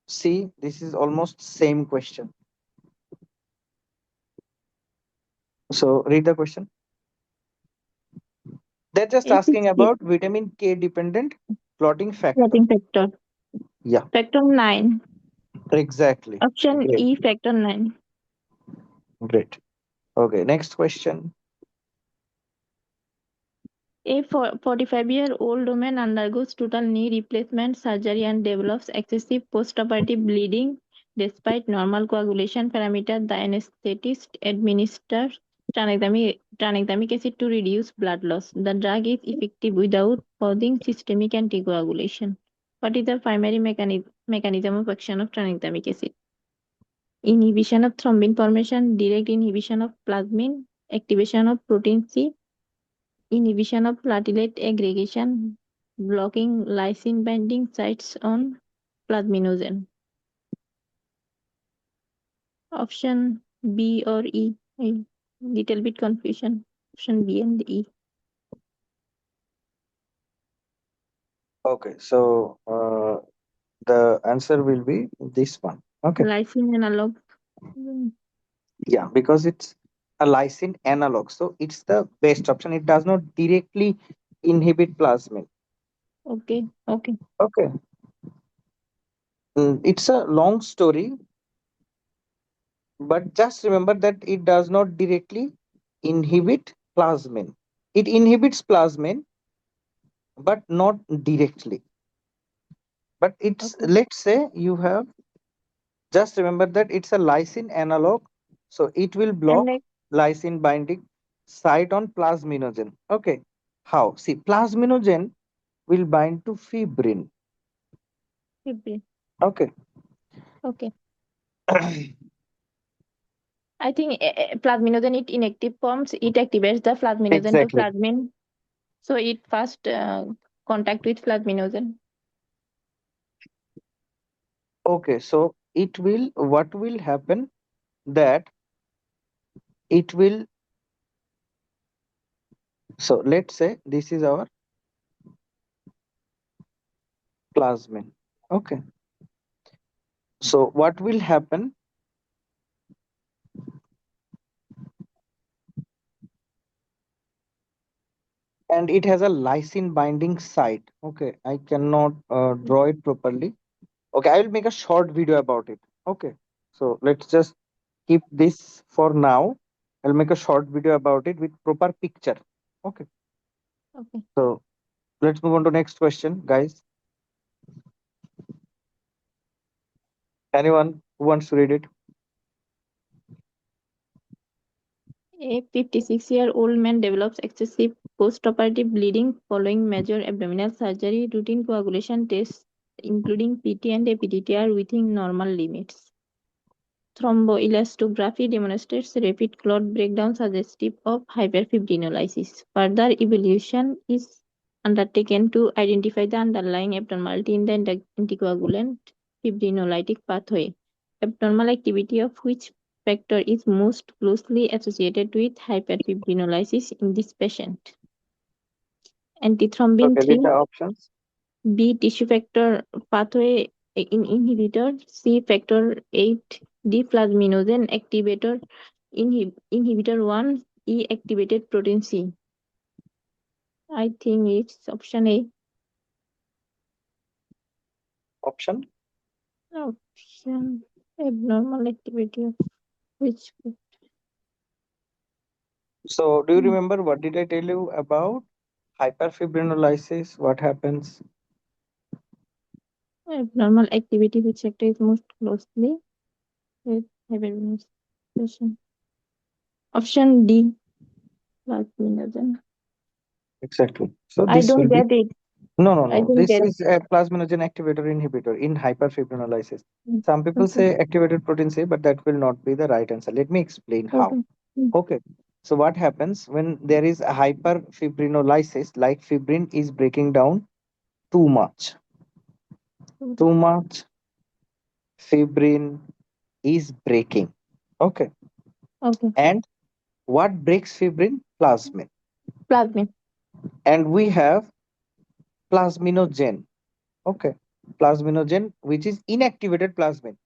See, this is almost same question. So read the question. They're just asking A60 about vitamin K dependent clotting factor. clotting factor. Yeah, Factor 9. exactly. Option Great, E, factor 9. great. Okay, next question. A 45-year-old woman undergoes total knee replacement surgery and develops excessive postoperative bleeding. Despite normal coagulation parameters, the anesthetist administers tranexamic acid to reduce blood loss. The drug is effective without causing systemic anticoagulation. What is the primary mechanism of action of tranexamic acid? Inhibition of thrombin formation, direct inhibition of plasmin, activation of protein C, inhibition of platelet aggregation, blocking lysine binding sites on plasminogen. Option B or E. A little bit confusion. Option B and E. Okay, so the answer will be this one. Okay, Lysine analog. Mm, yeah, because it's a lysine analog, so it's the best option. It does not directly inhibit plasmin. Okay, okay. Okay, it's a long story, but just remember that it does not directly inhibit plasmin. It inhibits plasmin, but not directly. But it's, Okay. let's say you have, just remember that it's a lysine analog, so it will And block like lysine binding site on plasminogen. Okay, how? See, plasminogen will bind to fibrin. fibrin. Okay. Okay. I think plasminogen it inactive forms. It activates the plasminogen to Exactly. plasmin. So it first contact with plasminogen. Okay, so it will, what will happen, that it will, so let's say this is our plasmin. Okay, so what will happen, and it has a lysine binding site. Okay, I cannot draw it properly. Okay, I will make a short video about it. Okay, so let's just keep this for now. I'll make a short video about it with proper picture. Okay, Okay. so let's move on to next question, guys. Anyone who wants to read it? A 56-year-old man develops excessive postoperative bleeding following major abdominal surgery. Routine coagulation tests, including PT and APTT, are within normal limits. Thromboelastography demonstrates rapid clot breakdown suggestive of hyperfibrinolysis. Further evaluation is undertaken to identify the underlying abnormality in the anticoagulant fibrinolytic pathway, abnormal activity of which factor is most closely associated with hyperfibrinolysis in this patient. Antithrombin Okay, read the 3, options. B tissue factor pathway inhibitor, C factor 8, D plasminogen activator inhibitor 1, E activated protein C. I think it's option A. Option. Option abnormal activity of which So, do you remember what did I tell you about hyperfibrinolysis? What happens? abnormal activity which factor is most closely with hyperventilation. Option D plasminogen. Exactly. So I this will don't be, get it. no, no, I no. don't This get is a plasminogen activator inhibitor in hyperfibrinolysis. it. Some people Okay. say activated protein C, but that will not be the right answer. Let me explain how. Okay. Mm. Okay. So what happens when there is a hyperfibrinolysis, like fibrin is breaking down too much. Too much fibrin is breaking. Okay. Okay. And what breaks fibrin? Plasmin. Plasmin. And we have plasminogen. Okay, plasminogen, which is inactivated plasmin,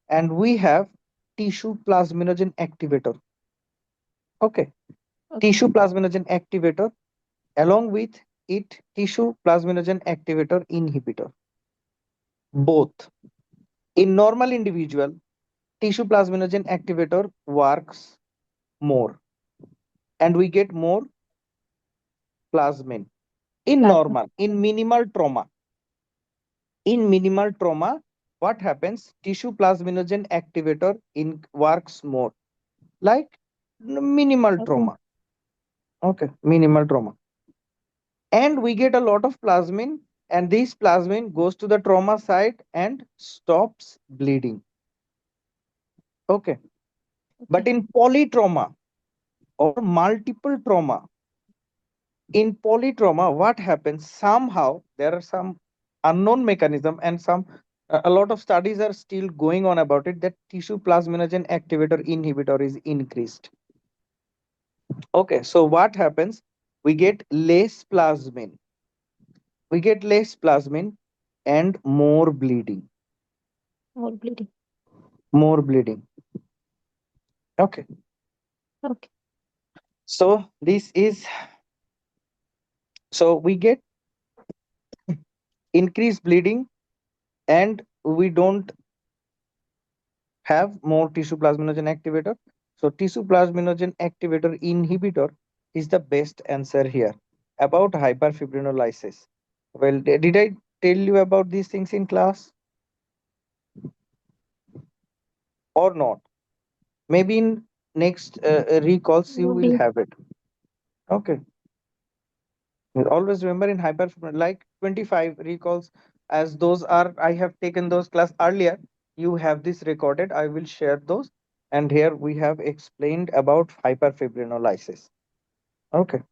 and we have tissue plasminogen activator. Okay, Okay. tissue plasminogen activator, along with it tissue plasminogen activator inhibitor. Both in normal individual, tissue plasminogen activator works more, and we get more plasmin. In Plasma. normal, in minimal trauma, what happens? Tissue plasminogen activator in works more, like minimal Okay. trauma. Okay, minimal trauma, and we get a lot of plasmin, and this plasmin goes to the trauma site and stops bleeding. Okay, but Okay. in polytrauma or multiple trauma, in polytrauma, what happens? Somehow there are some unknown mechanism, and a lot of studies are still going on about it, that tissue plasminogen activator inhibitor is increased. Okay, so what happens? We get less plasmin. We get less plasmin and more bleeding. More bleeding. More bleeding. Okay, Okay. so this is, so we get increased bleeding, and we don't have more tissue plasminogen activator. So tissue plasminogen activator inhibitor is the best answer here. About hyperfibrinolysis. Well, did I tell you about these things in class or not? Maybe in next recalls you will Maybe. have it. Okay. Always remember in hyperfibrin, like 25 recalls, as those are, I have taken those class earlier. You have this recorded. I will share those. And here we have explained about hyperfibrinolysis. Okay.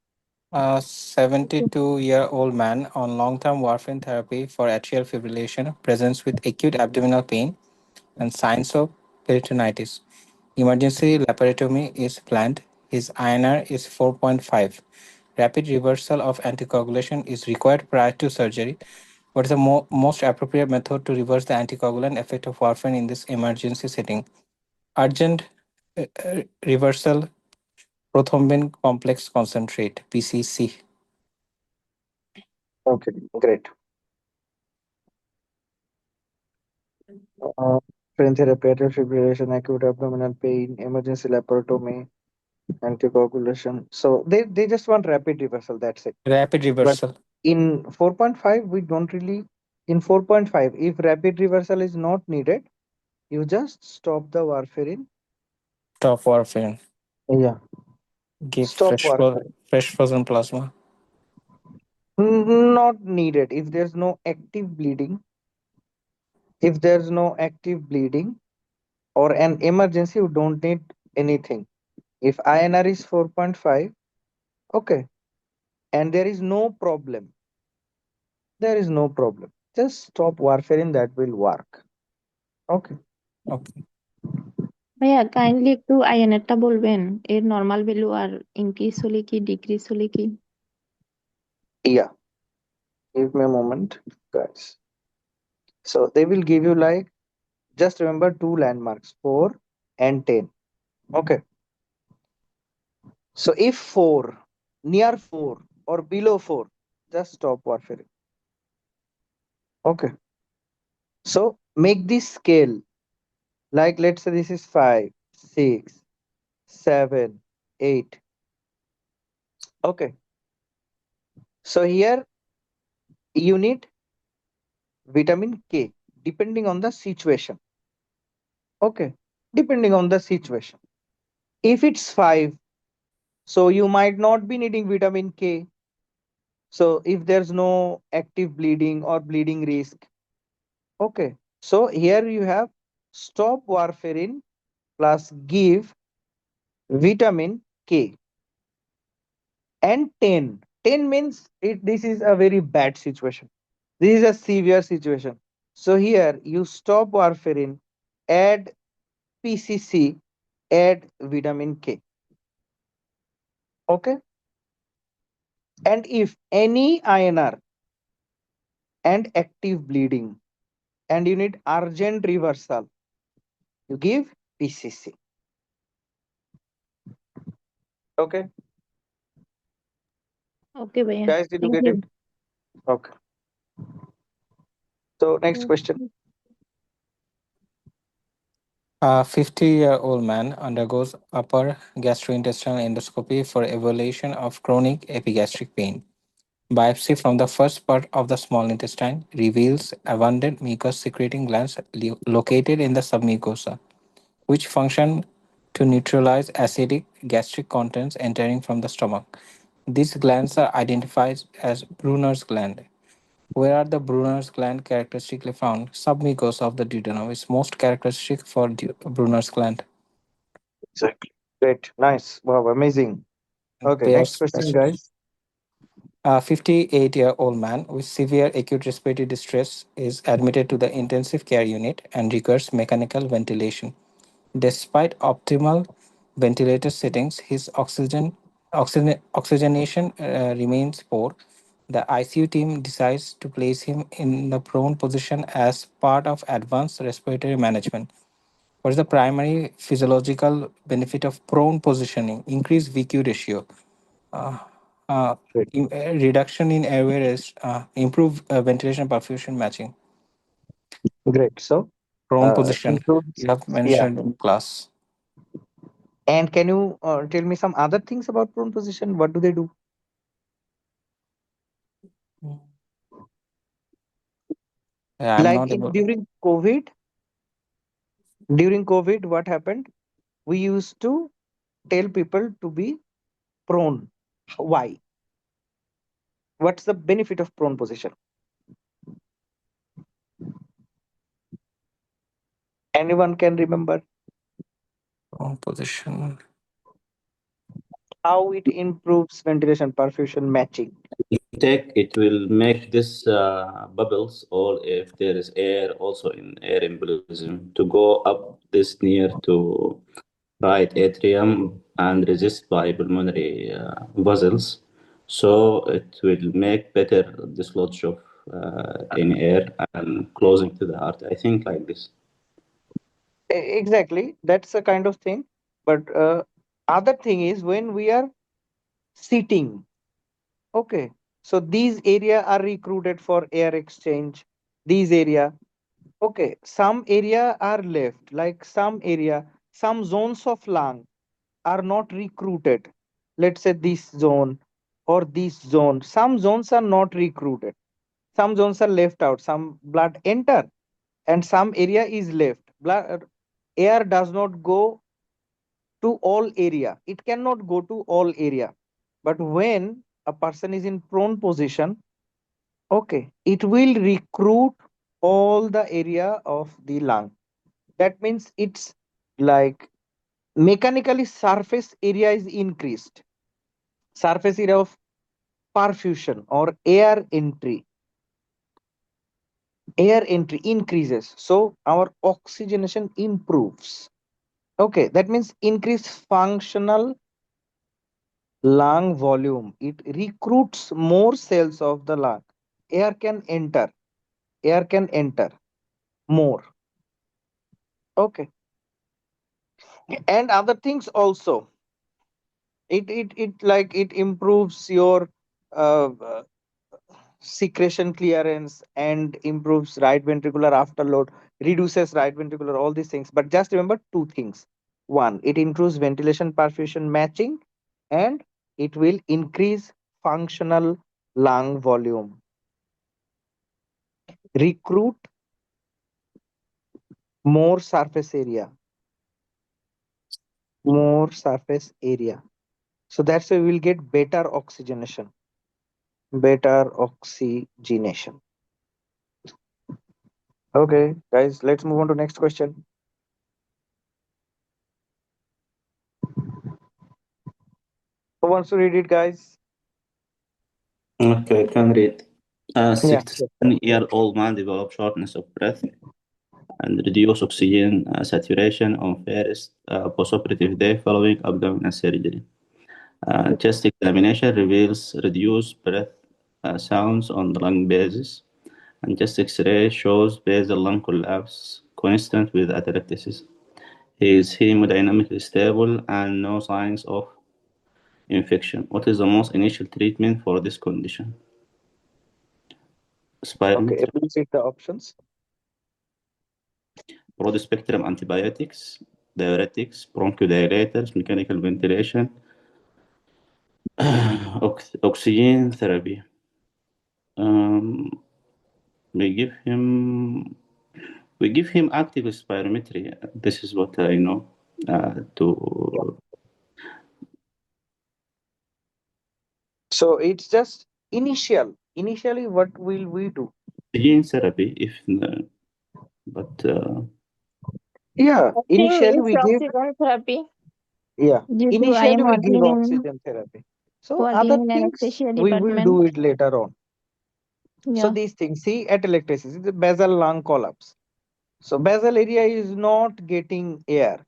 A 72-year-old man on long-term warfarin therapy for atrial fibrillation presents with acute abdominal pain and signs of peritonitis. Emergency laparotomy is planned. His INR is 4.5. Rapid reversal of anticoagulation is required prior to surgery. What is the most appropriate method to reverse the anticoagulant effect of warfarin in this emergency setting? Urgent reversal prothrombin complex concentrate, PCC. Okay, great. Pain therapy, atrial fibrillation, acute abdominal pain, emergency laparotomy, anticoagulation. So they just want rapid reversal. That's it. Rapid But reversal. in 4.5, we don't really. In 4.5, if rapid reversal is not needed, you just stop the warfarin. Stop warfarin. Yeah, Give stop warfarin. fresh frozen plasma. Not needed if there's no active bleeding. If there's no active bleeding or an emergency, you don't need anything. If INR is 4.5, okay, and there is no problem, there is no problem. Just stop warfarin, that will work. Okay. Okay. ভাইয়া kindly একটু আইএনএরটা বলবেন, এর normal value আর increase হলে কি decrease হলে কি? Yeah, give me a moment, guys. So they will give you like, just remember two landmarks, 4 and 10. Okay. So if 4, near 4 or below 4, just stop warfarin. Okay. So make this scale, like let's say this is 5, 6, 7, 8. Okay. So here you need vitamin K depending on the situation. Okay. Depending on the situation. If it's 5, so you might not be needing vitamin K. So if there's no active bleeding or bleeding risk. Okay. So here you have stop warfarin plus give vitamin K. And 10. 10 means this is a very bad situation. This is a severe situation. So here you stop warfarin, add PCC, add vitamin K. Okay. And if any INR and active bleeding, and you need urgent reversal, you give PCC. Okay, Okay, Bhaiya. guys, did you Thank get it? you. Okay. So next question. A 50-year-old man undergoes upper gastrointestinal endoscopy for evaluation of chronic epigastric pain. Biopsy from the first part of the small intestine reveals abundant mucus secreting glands located in the submucosa, which function to neutralize acidic gastric contents entering from the stomach. These glands are identified as Brunner's gland. Where are the Brunner's gland characteristically found? Submucosa of the duodenum is most characteristic for Brunner's gland. Exactly. Great. Nice. Wow, amazing. Okay, They are next question, specific. guys. A 58-year-old man with severe acute respiratory distress is admitted to the intensive care unit and requires mechanical ventilation. Despite optimal ventilator settings, his oxygenation remains poor. The ICU team decides to place him in the prone position as part of advanced respiratory management. What is the primary physiological benefit of prone positioning? Increased VQ ratio, uh, uh, Great. reduction in airway rest, improve ventilation perfusion matching. Great. So, Prone position, includes, you have yeah. mentioned in class. And can you tell me some other things about prone position? What do they do? Yeah, I'm Like not able. during COVID, what happened? We used to tell people to be prone. Why? What's the benefit of prone position? Anyone can remember Prone position. how it improves ventilation perfusion matching? It will make this bubbles, or if there is air also in air embolism, to go up this near to right atrium and resist by pulmonary vessels. So it will make better dislodge of in air and closing to the heart. I think like this. Exactly, that's a kind of thing. But other thing is when we are sitting. Okay, so these area are recruited for air exchange. These area, okay, some area are left, like some zones of lung are not recruited. Let's say this zone or this zone. Some zones are not recruited. Some zones are left out. Some blood enter and some area is left. Blood air does not go to all area. It cannot go to all area. But when a person is in prone position, okay, it will recruit all the area of the lung. That means it's like mechanically surface area is increased. Surface area of perfusion or air entry increases. So our oxygenation improves. Okay, that means increased functional lung volume. It recruits more cells of the lung. Air can enter. Air can enter more. Okay. And other things also. It improves your uh, secretion clearance and improves right ventricular afterload, reduces right ventricular, all these things. But just remember two things. One, it improves ventilation perfusion matching, and it will increase functional lung volume. Recruit more surface area. More surface area. So that's why we'll get better oxygenation. Better oxygenation. Okay, guys, let's move on to next question. Who wants to read it, guys? Okay, I can read. A Yeah. 67-year-old man developed shortness of breath and reduced oxygen saturation on first postoperative day following abdominal surgery. Chest examination reveals reduced breath sounds on lung basis and chest X-ray shows basal lung collapse consistent with atelectasis. He is hemodynamically stable and no signs of infection. What is the most initial treatment for this condition? Okay, Spirometry, please read the options. broad spectrum antibiotics, diuretics, bronchodilators, mechanical ventilation, oxygen therapy. We give him active spirometry. This is what I know. So it's just initially what will we do? Gene therapy, Yeah, I think initially it's we give oxygen therapy yeah due to I initially am we give working in oxygen therapy. So other working in things anesthesia we will department. do it later on. So Yeah. these things, see, atelectasis is the basal lung collapse. So basal area is not getting air.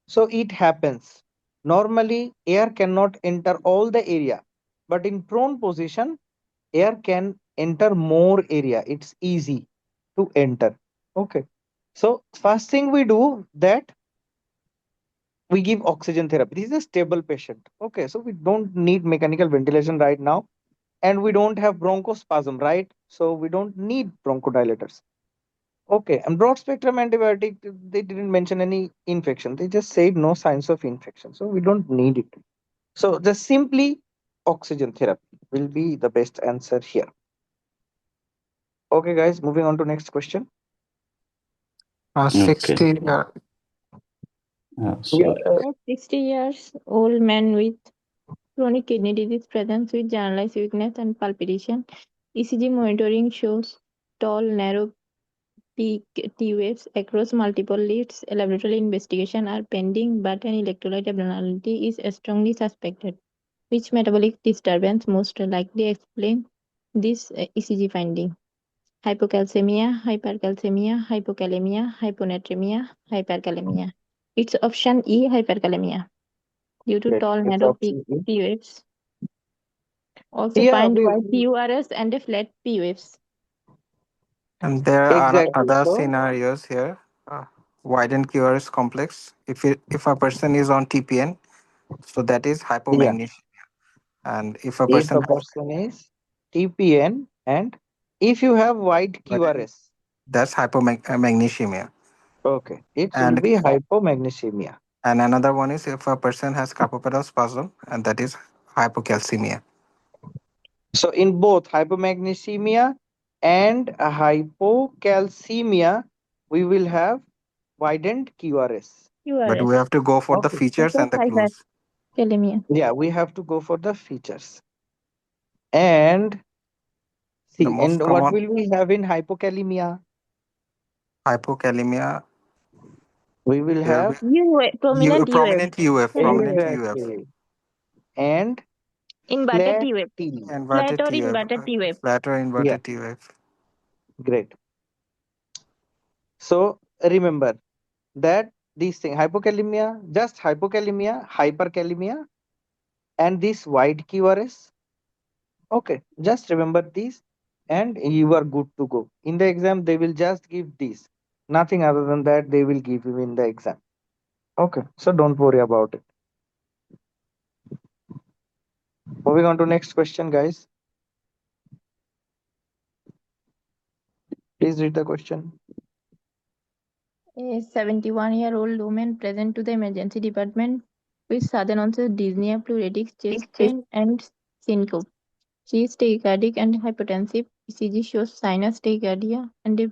So it happens. Normally, air cannot enter all the area, but in prone position, air can enter more area. It's easy to enter. Okay. So first thing we do that we give oxygen therapy. This is a stable patient. Okay. So we don't need mechanical ventilation right now, and we don't have bronchospasm, right? So we don't need bronchodilators. Okay, and broad spectrum antibiotic, they didn't mention any infection. They just said no signs of infection. So we don't need it. So just simply oxygen therapy will be the best answer here. Okay, guys, moving on to next question. 60. sorry. A 60 years old man with chronic kidney disease presents with generalized weakness and palpitation. ECG monitoring shows tall, narrow peak T waves across multiple leads. A laboratory investigation are pending, but an electrolyte abnormality is strongly suspected. Which metabolic disturbance most likely explain this ECG finding? Hypocalcemia, hypercalcemia, hypokalemia, hyponatremia, hyperkalemia. It's option E, hyperkalemia. Due to Great. tall, It's narrow peak option E. P waves. Also Yeah, find wide PURS and a flat P waves. And there are exactly. other So scenarios here. Widened QRS complex. If a person is on TPN, so that is yeah, hypomagnesemia. And if a if person a person is TPN and if you have wide has, QRS, that's hypomagnesemia. okay, it will And be hypomagnesemia. and another one is if a person has carpopedal spasm, and that is hypocalcemia. So in both hypomagnesemia and hypocalcemia, we will have widened QRS. But we QRS. have to go for the Okay. features and the clues. Hyperkalemia. Yeah, we have to go for the features. And The see, most and what common will we have in hypokalemia? hypokalemia, We will there will have be Prominent UF. prominent UF, exactly and Inverted flat T wave. T. Flat inverted or T wave, inverted T wave. flat or Yeah, inverted T wave. great. So remember that these things hypokalemia, just hypokalemia, hyperkalemia, and this wide QRS. Okay, just remember these and you are good to go. In the exam, they will just give these. Nothing other than that, they will give you in the exam. Okay, so don't worry about it. Moving on to next question, guys. Please read the question. A 71-year-old woman present to the emergency department with sudden onset dyspnea, pleuritic chest pain, and syncope. She is tachycardic and hypotensive. ECG shows sinus tachycardia, and a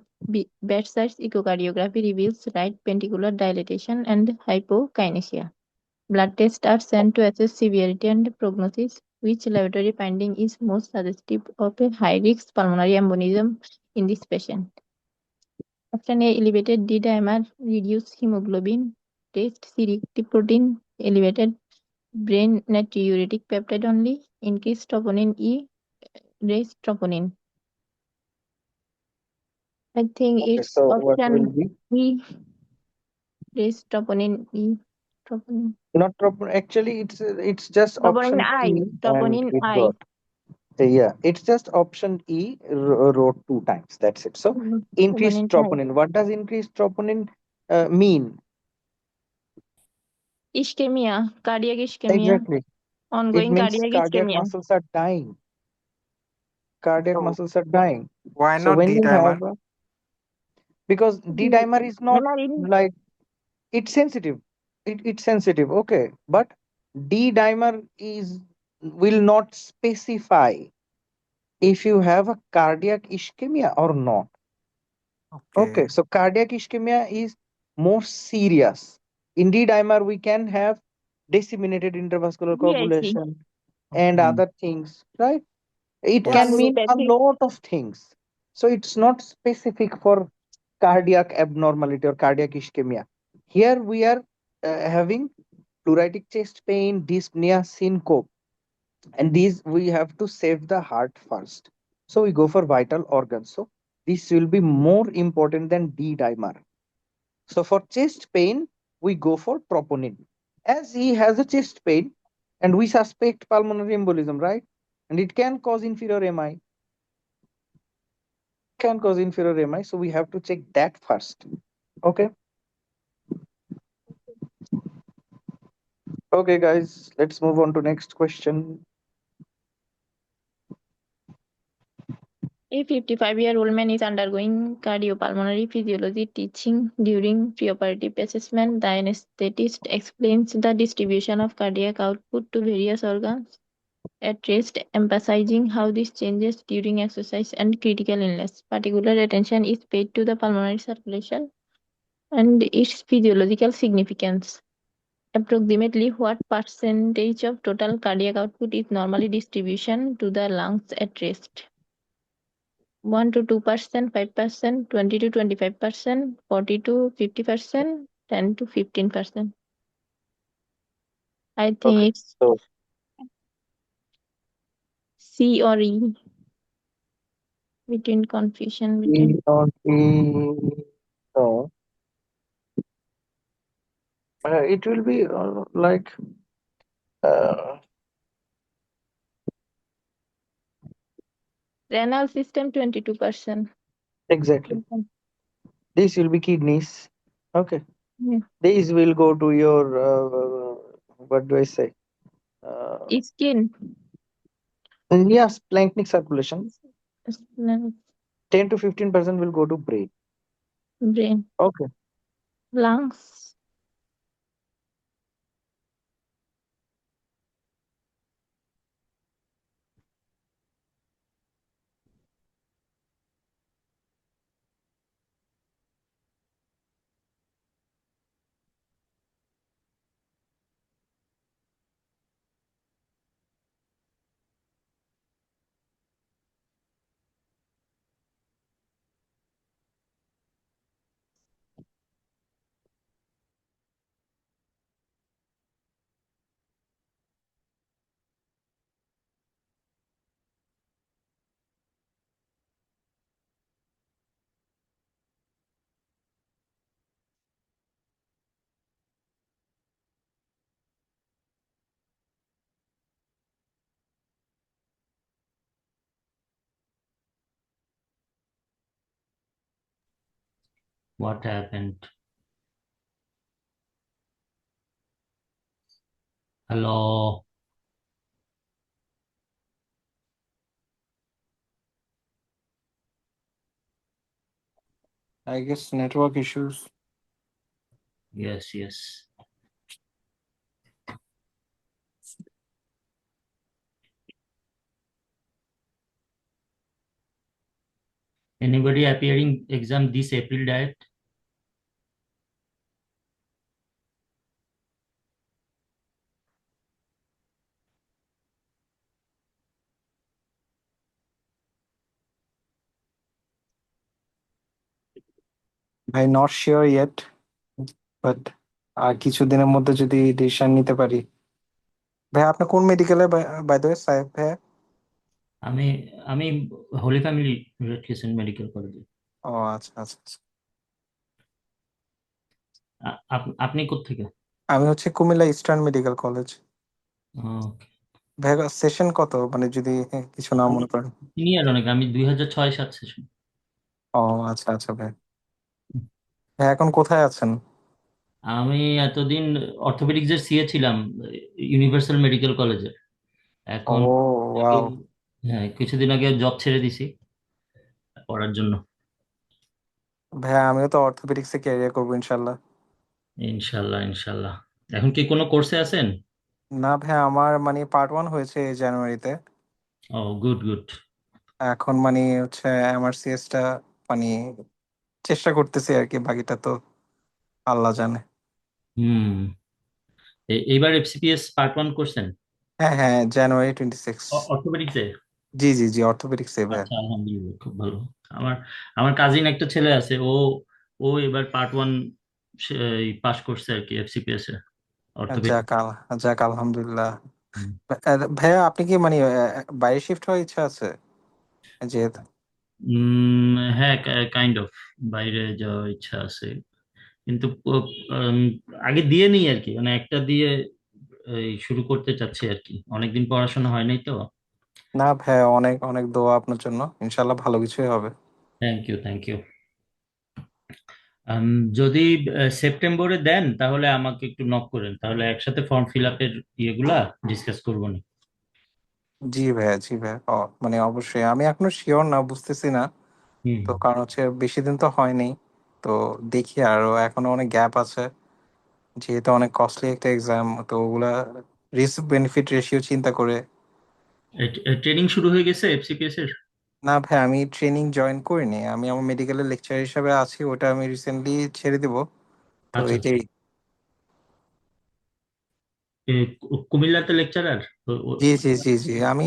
bedside echocardiography reveals right ventricular dilatation and hypokinesia. Blood tests are sent to assess severity and prognosis. Which laboratory finding is most suggestive of a high-risk pulmonary embolism in this patient? Option A, elevated D-dimer, reduced hemoglobin, raised C-reactive protein, elevated brain natriuretic peptide only, increased troponin E, raised troponin. I think Okay, it's so what will option be? E, raised troponin E. Troponin. Not troponin. Actually, it's just Troponin option I. C, and Troponin it I. got Yeah, it's just option E wrote 2 times. That's it. So increased Component height. troponin. What does increased troponin mean? Ischemia, cardiac ischemia, Exactly. It ongoing means cardiac cardiac ischemia. muscles are dying. Cardiac So muscles are dying. why So not when you D-dimer? have because D dimer is not Heparin, like it's sensitive. It's sensitive. Okay, but D dimer is will not specify if you have a cardiac ischemia or not. Okay, Okay. so cardiac ischemia is more serious. In D dimer, we can have disseminated intravascular DIC, coagulation and Okay. other things, right? It Yes. can mean a coagulopathic. lot of things. So it's not specific for cardiac abnormality or cardiac ischemia. Here we are having pleuritic chest pain, dyspnea, syncope, and these we have to save the heart first. So we go for vital organs. So this will be more important than D dimer. So for chest pain, we go for troponin. As he has a chest pain, and we suspect pulmonary embolism, right? And it can cause inferior MI. Can cause inferior MI. So we have to check that first. Okay. Okay, guys, let's move on to next question. A 55-year-old man is undergoing cardiopulmonary physiology teaching during preoperative assessment. The anesthetist explains the distribution of cardiac output to various organs at rest, emphasizing how this changes during exercise and critical illness. Particular attention is paid to the pulmonary circulation and its physiological significance. Approximately what percentage of total cardiac output is normally distribution to the lungs at rest? 1 to 2%, 5%, 20 to 25%, 40 to 50%, 10 to 15%. I think Okay. it's So C or E, between confusion between. E or E. No. It will be like uh, Renal system 22%. exactly. This will be kidneys. Okay. Yeah. These will go to your what do I say? Skin. Yes, splanchnic circulation. No, 10 to 15% will go to brain. brain. Okay. Lungs. What happened? Hello. I guess network issues. Yes, yes. Anybody appearing exam this April diet? I'm not sure yet, but কিছুদিনের মধ্যে যদি decision নিতে পারি। ভাই আপনি কোন মেডিকেলে by the way সাহেব ভাই? আমি আমি holy family red crescent medical কলেজে। ও আচ্ছা আচ্ছা আচ্ছা। আপনি কোত্থেকে? আমি হচ্ছে Comilla eastern medical college. Okay. ভাইয়া সেশন কত, মানে যদি কিছু না মনে করেন? সিনিয়র অনেক, আমি 2006-07 সেশন। ও আচ্ছা আচ্ছা ভাই। ভাই এখন কোথায় আছেন? আমি এতদিন অর্থোপেডিক্সের সিএ ছিলাম ইউনিভার্সাল মেডিকেল কলেজে। ও এখন ওয়াও। হ্যাঁ, কিছুদিন আগে জব ছেড়ে দিছি পড়ার জন্য। ভাইয়া আমিও তো অর্থোপেডিক্সে ক্যারিয়ার করবো ইনশাল্লাহ। ইনশাল্লাহ ইনশাল্লাহ। এখন কি কোনো কোর্সে আছেন? না ভাইয়া, আমার মানে পার্ট 1 হয়েছে এই জানুয়ারিতে। ও গুড গুড। এখন মানে হচ্ছে এমআরসিএস টা মানে চেষ্টা করতেছি আর কি, বাকিটা তো আল্লাহ জানে। হুম, এইবার এফসিপিএস পার্ট 1 করছেন হ্যাঁ হ্যাঁ, জানুয়ারি 26। অর্থোপেডিক্সে? জি জি জি, অর্থোপেডিক্সে ভাইয়া। আচ্ছা, আলহামদুলিল্লাহ, খুব ভালো। আমার আমার কাজিন একটা ছেলে আছে, ও ও এবার পার্ট 1 পাস করছে আর কি এফসিপিএস এ, অর্থোপেডিক্স। যাক যাক আলহামদুলিল্লাহ। ভাইয়া আপনি কি মানে বাইরে শিফট হওয়ার ইচ্ছা আছে যেহেতু? হ্যাঁ, কাইন্ড অফ বাইরে যাওয়ার ইচ্ছা আছে, কিন্তু উম, আগে দিয়ে নিই আর কি, মানে একটা দিয়ে এই শুরু করতে চাচ্ছি আর কি, অনেকদিন পড়াশোনা হয় নাই তো। না ভাইয়া, অনেক অনেক দোয়া আপনার জন্য, ইনশাল্লাহ ভালো কিছুই হবে। Thank you thank you. যদি সেপ্টেম্বরে দেন তাহলে আমাকে একটু নক করেন, তাহলে একসাথে ফর্ম ফিল আপের ইয়েগুলা ডিসকাস করবো না। জি ভাইয়া জি ভাইয়া, মানে অবশ্যই আমি এখনো শিওর না, বুঝতেছি না। হুম। তো কারণ হচ্ছে বেশি দিন তো হয়নি, তো দেখি আরো এখনো অনেক গ্যাপ আছে, যেহেতু অনেক কস্টলি একটা এক্সাম, তো ওগুলা রিস্ক বেনিফিট রেশিও চিন্তা করে। ট্রেনিং শুরু হয়ে গেছে এফসিপিএস এর? না ভাই, আমি ট্রেনিং জয়েন করিনি, আমি আমার মেডিকেলের লেকচার হিসাবে আছি, ওটা আমি রিসেন্টলি ছেড়ে দিব। তো আচ্ছা আচ্ছা। এটাই। কুমিল্লাতে লেকচারার? জি জি জি জি, আমি